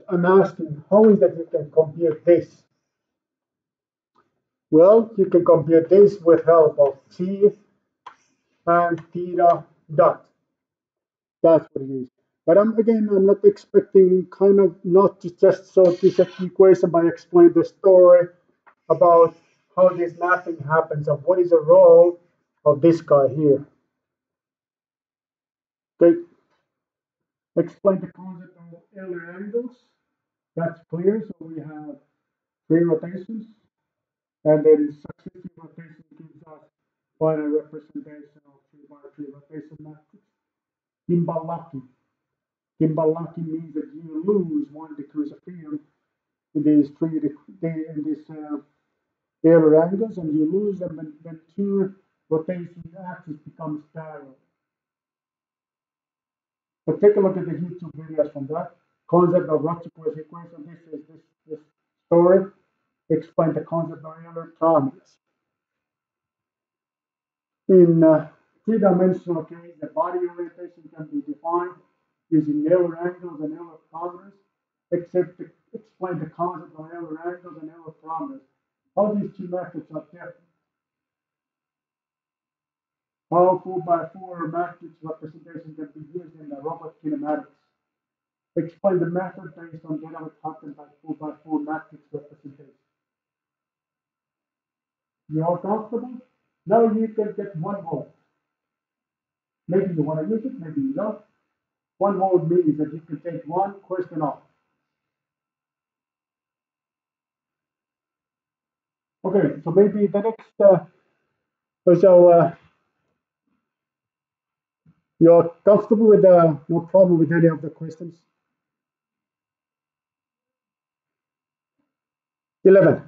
I'm asking, how is that you can compute this? Well, you can compute this with help of T and theta dot. That's what it is. But I'm not expecting kind of not to just solve this equation, but explain the story about how this mapping happens and what is the role of this guy here. Okay. Explain the concept of Euler angles. That's clear. So we have 3 rotations, and then successive rotation gives us final representation of 3 by 3 rotation matrix. Kimball locking. Gimbal locking means that you lose one degrees of freedom in these error angles, and you lose them when two rotation axes becomes parallel. But take a look at the YouTube videos from that concept of Rutherford equation. This story explains the concept of Euler triangles. In three-dimensional case, the body orientation can be defined using Euler angles and Euler parameters, except to explain the concept of Euler angles and Euler parameters. How these two methods are different. How 4x4 matrix representation can be used in the robot kinematics. Explain the method based on data obtained by 4x4 matrix representation. You are comfortable? Now you can get 1 volt. Maybe you want to use it, maybe you don't. 1 volt means that you can take one question off. Okay, so maybe the next, you're comfortable with no problem with any of the questions? 11.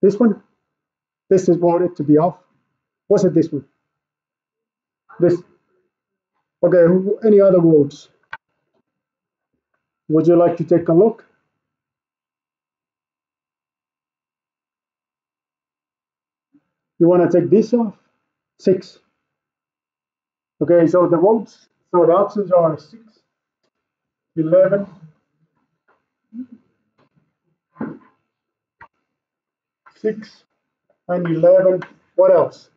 This one? This is wanted to be off. Was it this one? This. Okay, any other words? Would you like to take a look? You want to take this off? 6. Okay, so the votes, so the options are 6, 11, 6, and 11. What else?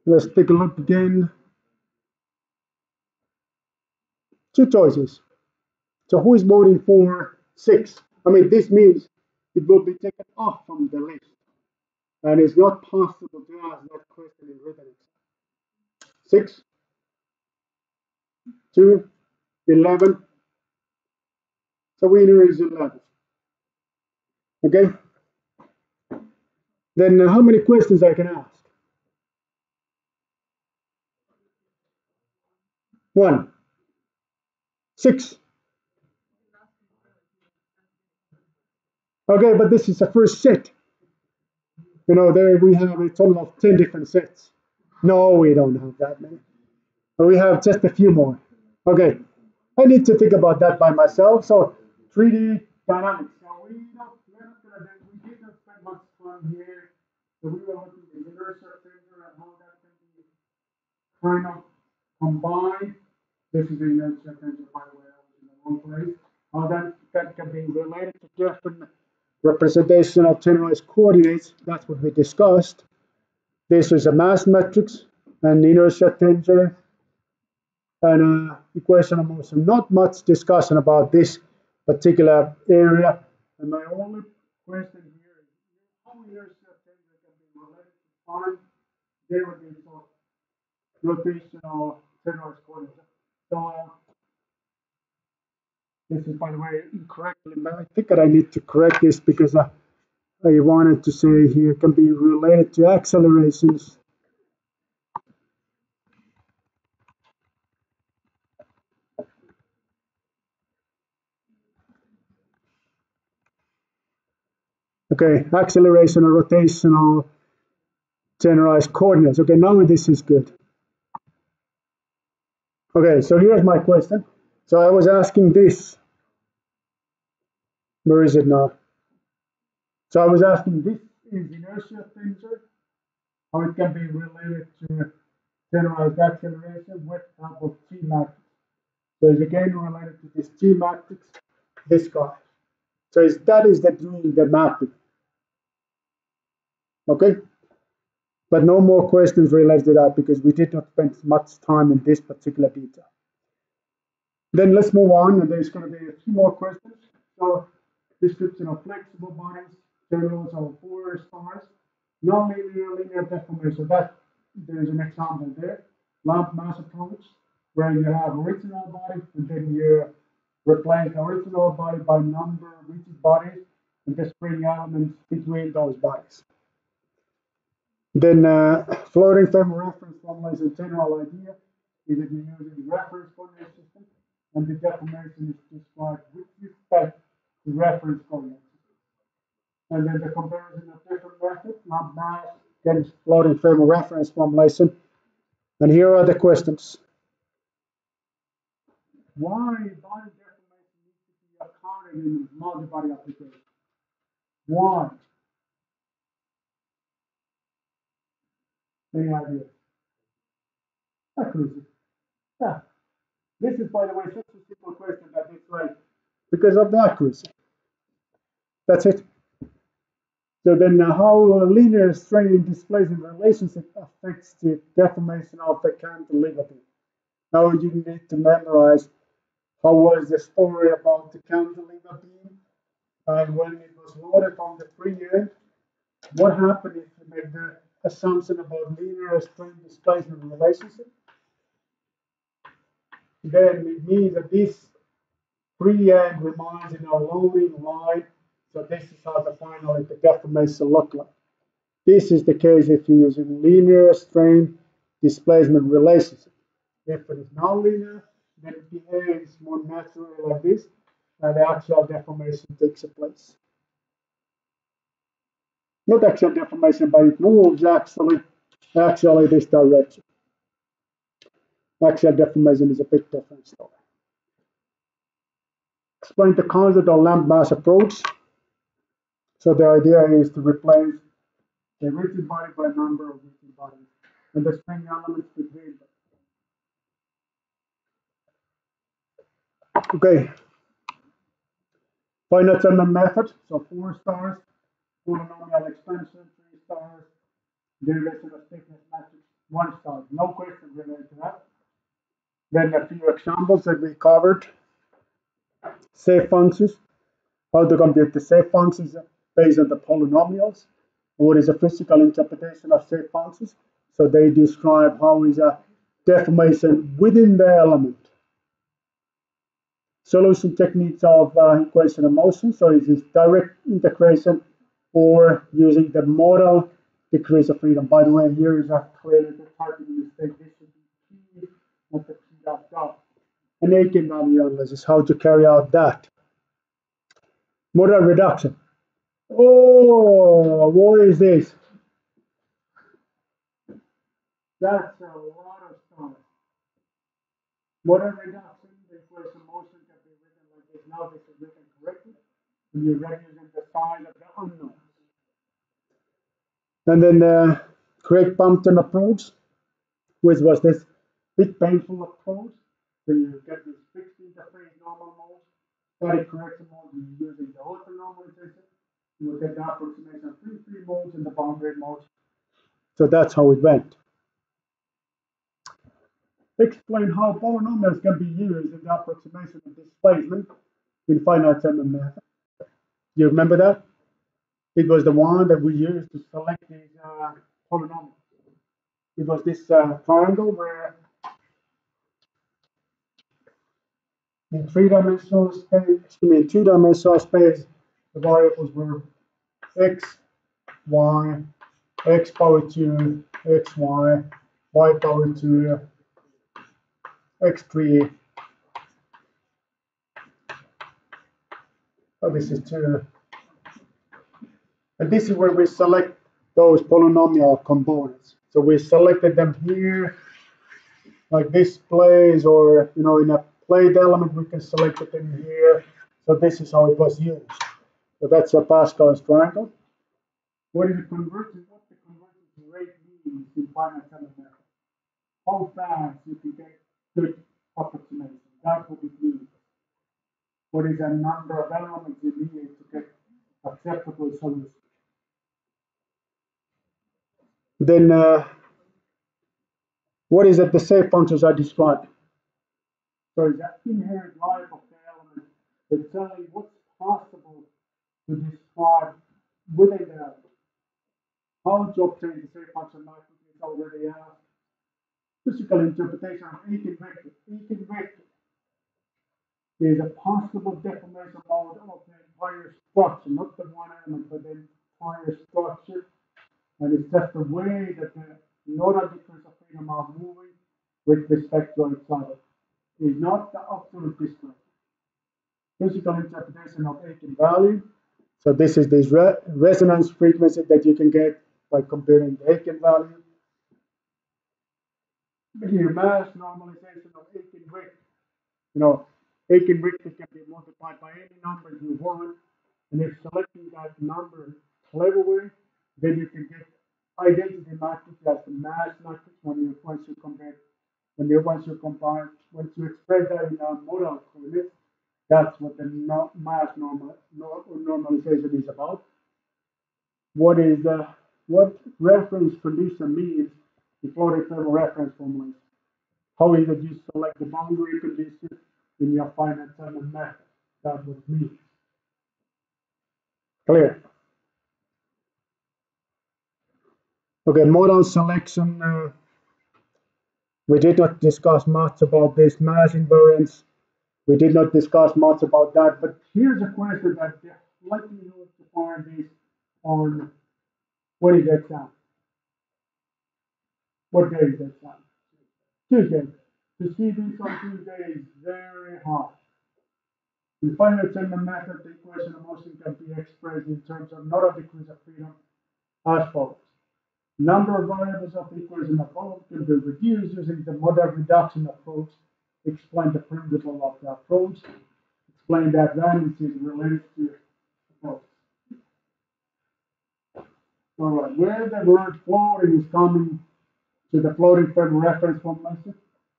Let's take a look again. 2 choices. So who is voting for 6? I mean, this means it will be taken off from the list. And it's not possible to ask that question in written exam. 6, 2, 11. So winner is 11. Okay? Then how many questions I can ask? 1. 6. Okay, but this is the first set. You know, there we have a total of 10 different sets. No, we don't have that many. We have just a few more. Okay, I need to think about that by myself. So 3D dynamics. So we did not spend much time here. So we were looking at the inertia center and how that can be kind of combined. This is the inertia center, by the way, I was in the wrong place. How that can be related to different representation of generalized coordinates. That's what we discussed. This is a mass matrix and inertia tensor and equation of motion. Not much discussion about this particular area. And my only question here is how inertia tensor can be related to time derivatives of rotational generalized coordinates. So this is, by the way, incorrectly, but I think that I need to correct this because I wanted to say here can be related to accelerations. Okay, acceleration or rotational generalized coordinates. Okay, now this is good. Okay, so here's my question. So I was asking this. Where is it now? So I was asking this is inertia tensor, how it can be related to generalized acceleration with help of G matrix. So it's again related to this G matrix, this guy. So that is doing the mapping. Okay? But no more questions related to that because we did not spend much time in this particular detail. Then let's move on, and there's going to be a few more questions. So description of flexible bodies, generals of Fourier stars, nonlinear linear deformation. So that there's an example there. Lamp mass approach, where you have original body, and then you replace the original body by number of rigid bodies and the spring elements between those bodies. Then floating frame reference formula is a general idea. Is that you use a reference coordinate system, and the deformation is described with respect to reference coordinates. And then the comparison of different methods, not mass, against floating frame reference formulation. And here are the questions. Why body deformation needs to be accounted in multi-body application? Why? Any idea? Accuracy. Yeah. This is, by the way, such a simple question that it's like, because of the accuracy. That's it. So then how linear strain displacement relationship affects the deformation of the cantilever beam. Now you need to memorize how was the story about the cantilever beam and when it was loaded from the free end. What happened if you make the assumption about linear strain displacement relationship? Then it means that this free end remains in a loading line. So this is how the finally the deformation look like. This is the case if you're using linear strain displacement relationship. If it is nonlinear, then it behaves more naturally like this, and the actual deformation takes place. Not actual deformation, but it moves actually this direction. Axial deformation is a bit different story. Explain the concept of lamp mass approach. So the idea is to replace the rigid body by a number of rigid bodies and the spring elements between them. Okay. Finite element method. So 4 stars, polynomial expansion, 3 stars, derivation of thickness matrix, 1 star. No question related to that. Then a few examples that we covered. Safe functions. How to compute the safe functions based on the polynomials. What is a physical interpretation of safe functions? So they describe how is a deformation within the element. Solution techniques of equation of motion. So it is direct integration or using the model degrees of freedom. By the way, here is a clearly the target mistake. This should be P, not the P dot. An eigenvalue analysis, how to carry out that. Model reduction. Oh, what is this? That's a lot of stuff. Model reduction, the equation of motion can be written like this. Now this is written correctly. And you're using the sign of the unknown. And then the Craig-Bampton approach, which was this bit painful approach. So you get this fixed interface normal mode, static correction mode, you're using the auto-normalization. You will get the approximation of free modes and the boundary mode. So that's how it went. Explain how polynomials can be used in the approximation of displacement in finite element method. You remember that? It was the one that we used to select these polynomials. It was this triangle where in two-dimensional space, the variables were x, y, x power 2, x, y power 2, x3. Oh, this is 2. And this is where we select those polynomial components. So we selected them here, like this place, or in a plate element, we can select it in here. So this is how it was used. So that's a Pascal's triangle. What is the conversion? What the conversion rate means in finite element method? How fast you can get good approximation? That's what it means. What is the number of elements you need to get acceptable solution? Then what is it the safe functions are described? So it's that inherent life of the element. It's telling what's possible to describe within the element. How to obtain the safe function matrix is already asked. Physical interpretation of eigenvector. Eigenvector is a possible deformation mode of the entire structure, not the one element, but the entire structure. And it's just the way that the nodal degrees of freedom are moving with respect to each other. It's not the absolute display. Physical interpretation of eigenvalue. So this is this resonance frequency that you can get by comparing the eigenvalue. Here, mass normalization of eigenvector. You know, eigenvector can be multiplied by any number you want, and if selecting that number cleverly, then you can get identity matrix as the mass matrix once you compare once you express that in a modal coordinates. That's what the mass normalization is about. What reference condition means? The floating thermal reference formula. How is it you select the boundary condition in your finite element method? That's what it means. Clear? Okay, modal selection. We did not discuss much about this mass invariance. We did not discuss much about that, but here's a question that the likelihood to find this on what is the exam? What day is the exam? Tuesday. To see this on Tuesday is very hard. In finite element method, the equation of motion can be expressed in terms of nodal degrees of freedom as follows. Number of variables of the equation above can be reduced using the model reduction approach. Explain the principle of the approach. Explain that randomness is related to approach. All right, where the word floating is coming to the floating thermal reference formula,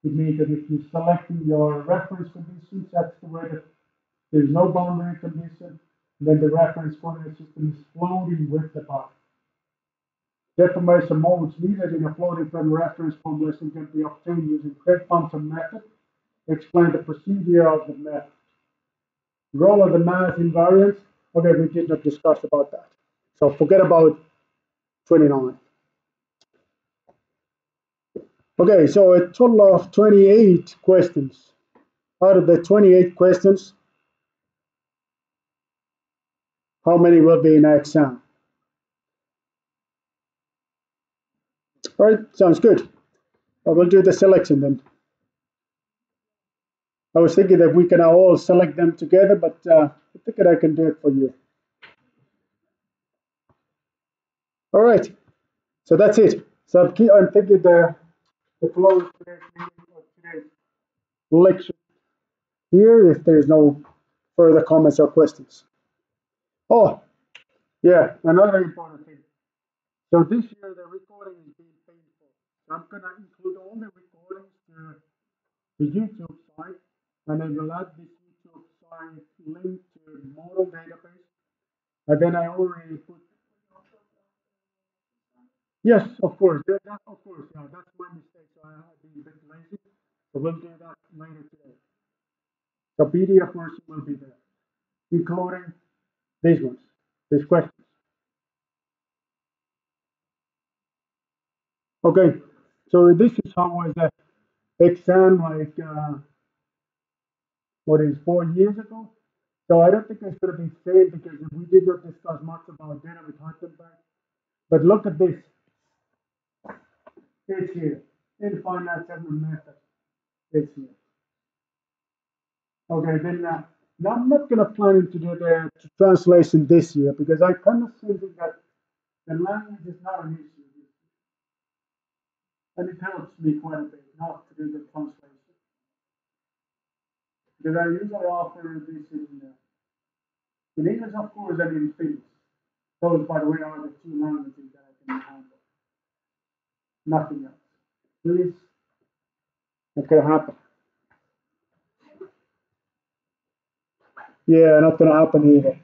it means that if you're selecting your reference conditions, that's the way that there's no boundary condition, then the reference coordinate system is floating with the body. Deformation modes needed in a floating thermal reference formulation can be obtained using Craig-Thompson method. Explain the procedure of the method. Role of the mass invariance. Okay, we did not discuss about that. So forget about 29. Okay, so a total of 28 questions. Out of the 28 questions, how many will be in an exam? All right, sounds good. I will do the selection then. I was thinking that we can all select them together, but I think that I can do it for you. All right, so that's it. So I'm thinking the flow of today's lecture here, if there's no further comments or questions. Oh, yeah, another important thing. So this year the recording is being painful. So I'm gonna include all the recordings to the YouTube site, and I will add this YouTube site link to the model database. And then I already put. Yes, of course. Of course, yeah, that's my mistake. So I have been a bit lazy. So we'll do that later today. The PDF version will be there, including these ones, these questions. Okay, so this is how was the exam like, what is 4 years ago? So I don't think it's going to be the same because we did not discuss much about data with Heisenberg. But look at this. It's here. In finite element method. It's here. Okay, then now I'm not going to plan to do the translation this year because I kind of think that the language is not an issue. And it helps me quite a bit not to do the translation. Because I usually offer this in English, of course, and in Finnish. Those, by the way, are the two languages that I can handle. Nothing else. Please, not gonna happen. Yeah, not gonna happen either.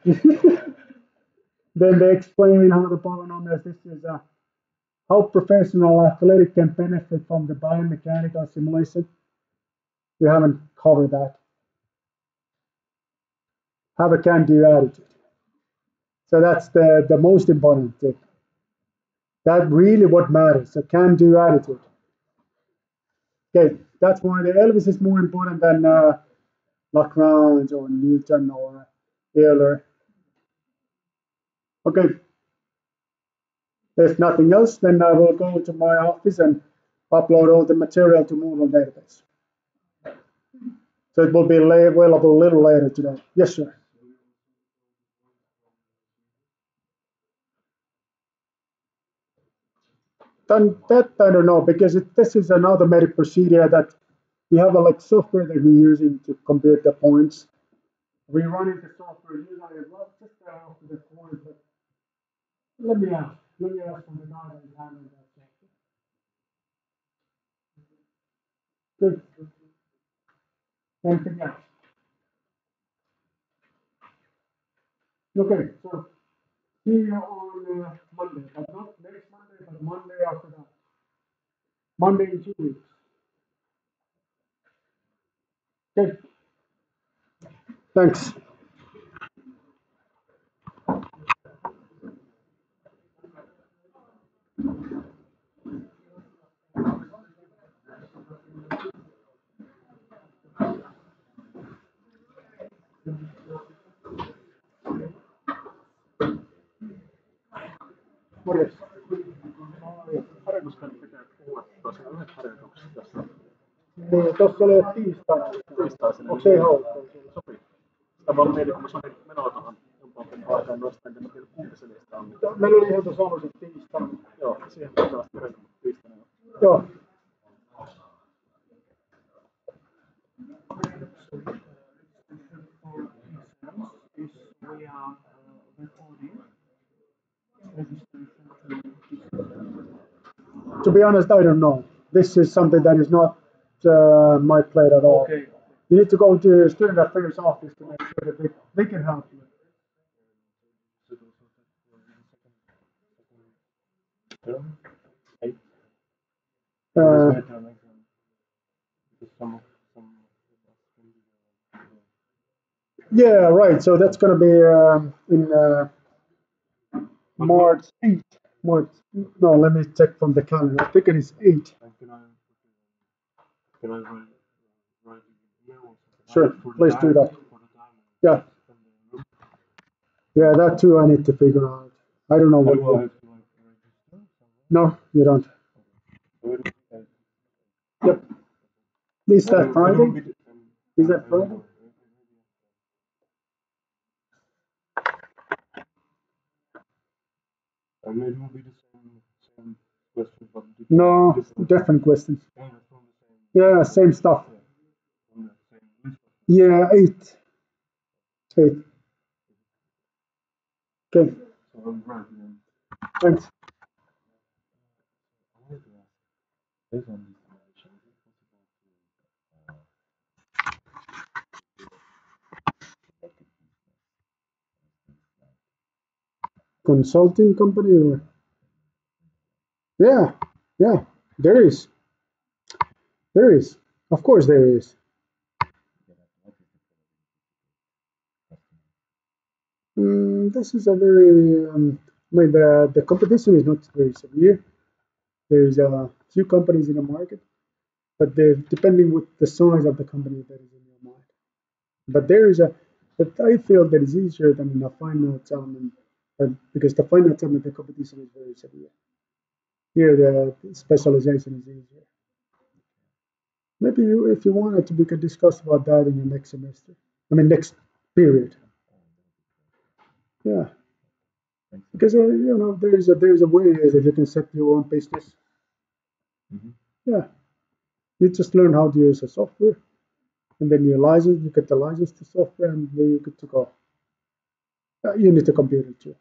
Then they explain how the polynomials. This is how professional athletic can benefit from the biomechanical simulation. We haven't covered that. Have a can-do attitude. So that's the most important thing. That really what matters. A can-do attitude. Okay, that's why the Elvis is more important than Lagrange or Newton or Euler. Okay. If nothing else, then I will go to my office and upload all the material to Moodle database. So it will be available a little later today. Yes, sir. Then that I don't know because this is an automated procedure that we have a like software that we're using to compute the points. We run into software usually well, just after the point, but let me ask. Let me ask from the guy that is handling that software. Good. Anything else? Okay, so see you on Monday, but not next Monday, but Monday after that. Monday in 2 weeks. Okay, thanks. Morjes. Harjoitusten pitää puhua tosiaan yhdet harjoitukset tässä Niin, tuossa oli tiistaina. tiistaisena. Onko se ihan ok? Sopii. Sitä vaan mietin, kun mä soin menoa tuohon jompaan aikaan nostaa, enkä mä tiedä kumpi se niistä on. Meillä oli ihan tuossa alussa tiistaina. Joo, siihen pitää vasta kerennyt, mutta tiistaina. Joo. To be honest, I don't know. This is something that is not my plate at all. Okay. You need to go to student affairs office to make sure that they can help you. Uh, yeah, right. So that's going to be in March 8th. March. No, let me check from the calendar. I think it is 8. Can I write email? Sure, please do that. Yeah. Yeah, that too I need to figure out. I don't know what. No, you don't. Yep. Is that Friday? Is that Friday? Maybe it will be the same question, but No, different questions. Yeah, same stuff. Yeah, 8. 8. Okay. Thanks. Consulting company or? Yeah, yeah, there is. There is. Of course there is. This is a very, I mean, the competition is not very severe. There's a few companies in the market, but depending with the size of the company that is in your mind. But there is a, but I feel that is easier than the final exam, because the final exam, the competition is very severe. Here, the specialization is easier. Maybe if you wanted to, we could discuss about that in the next semester. I mean, next period. Yeah, because there's a way that you can set your own business. Yeah, you just learn how to use the software, and then you get the license to software, and then you're good to go. You need a computer too,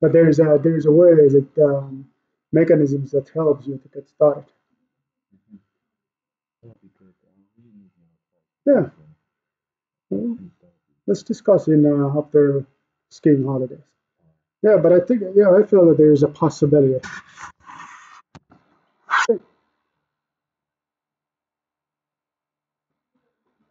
but there is a way that mechanisms that helps you to get started. Yeah, well, let's discuss in after skiing holidays. Yeah, but I think I feel that there is a possibility.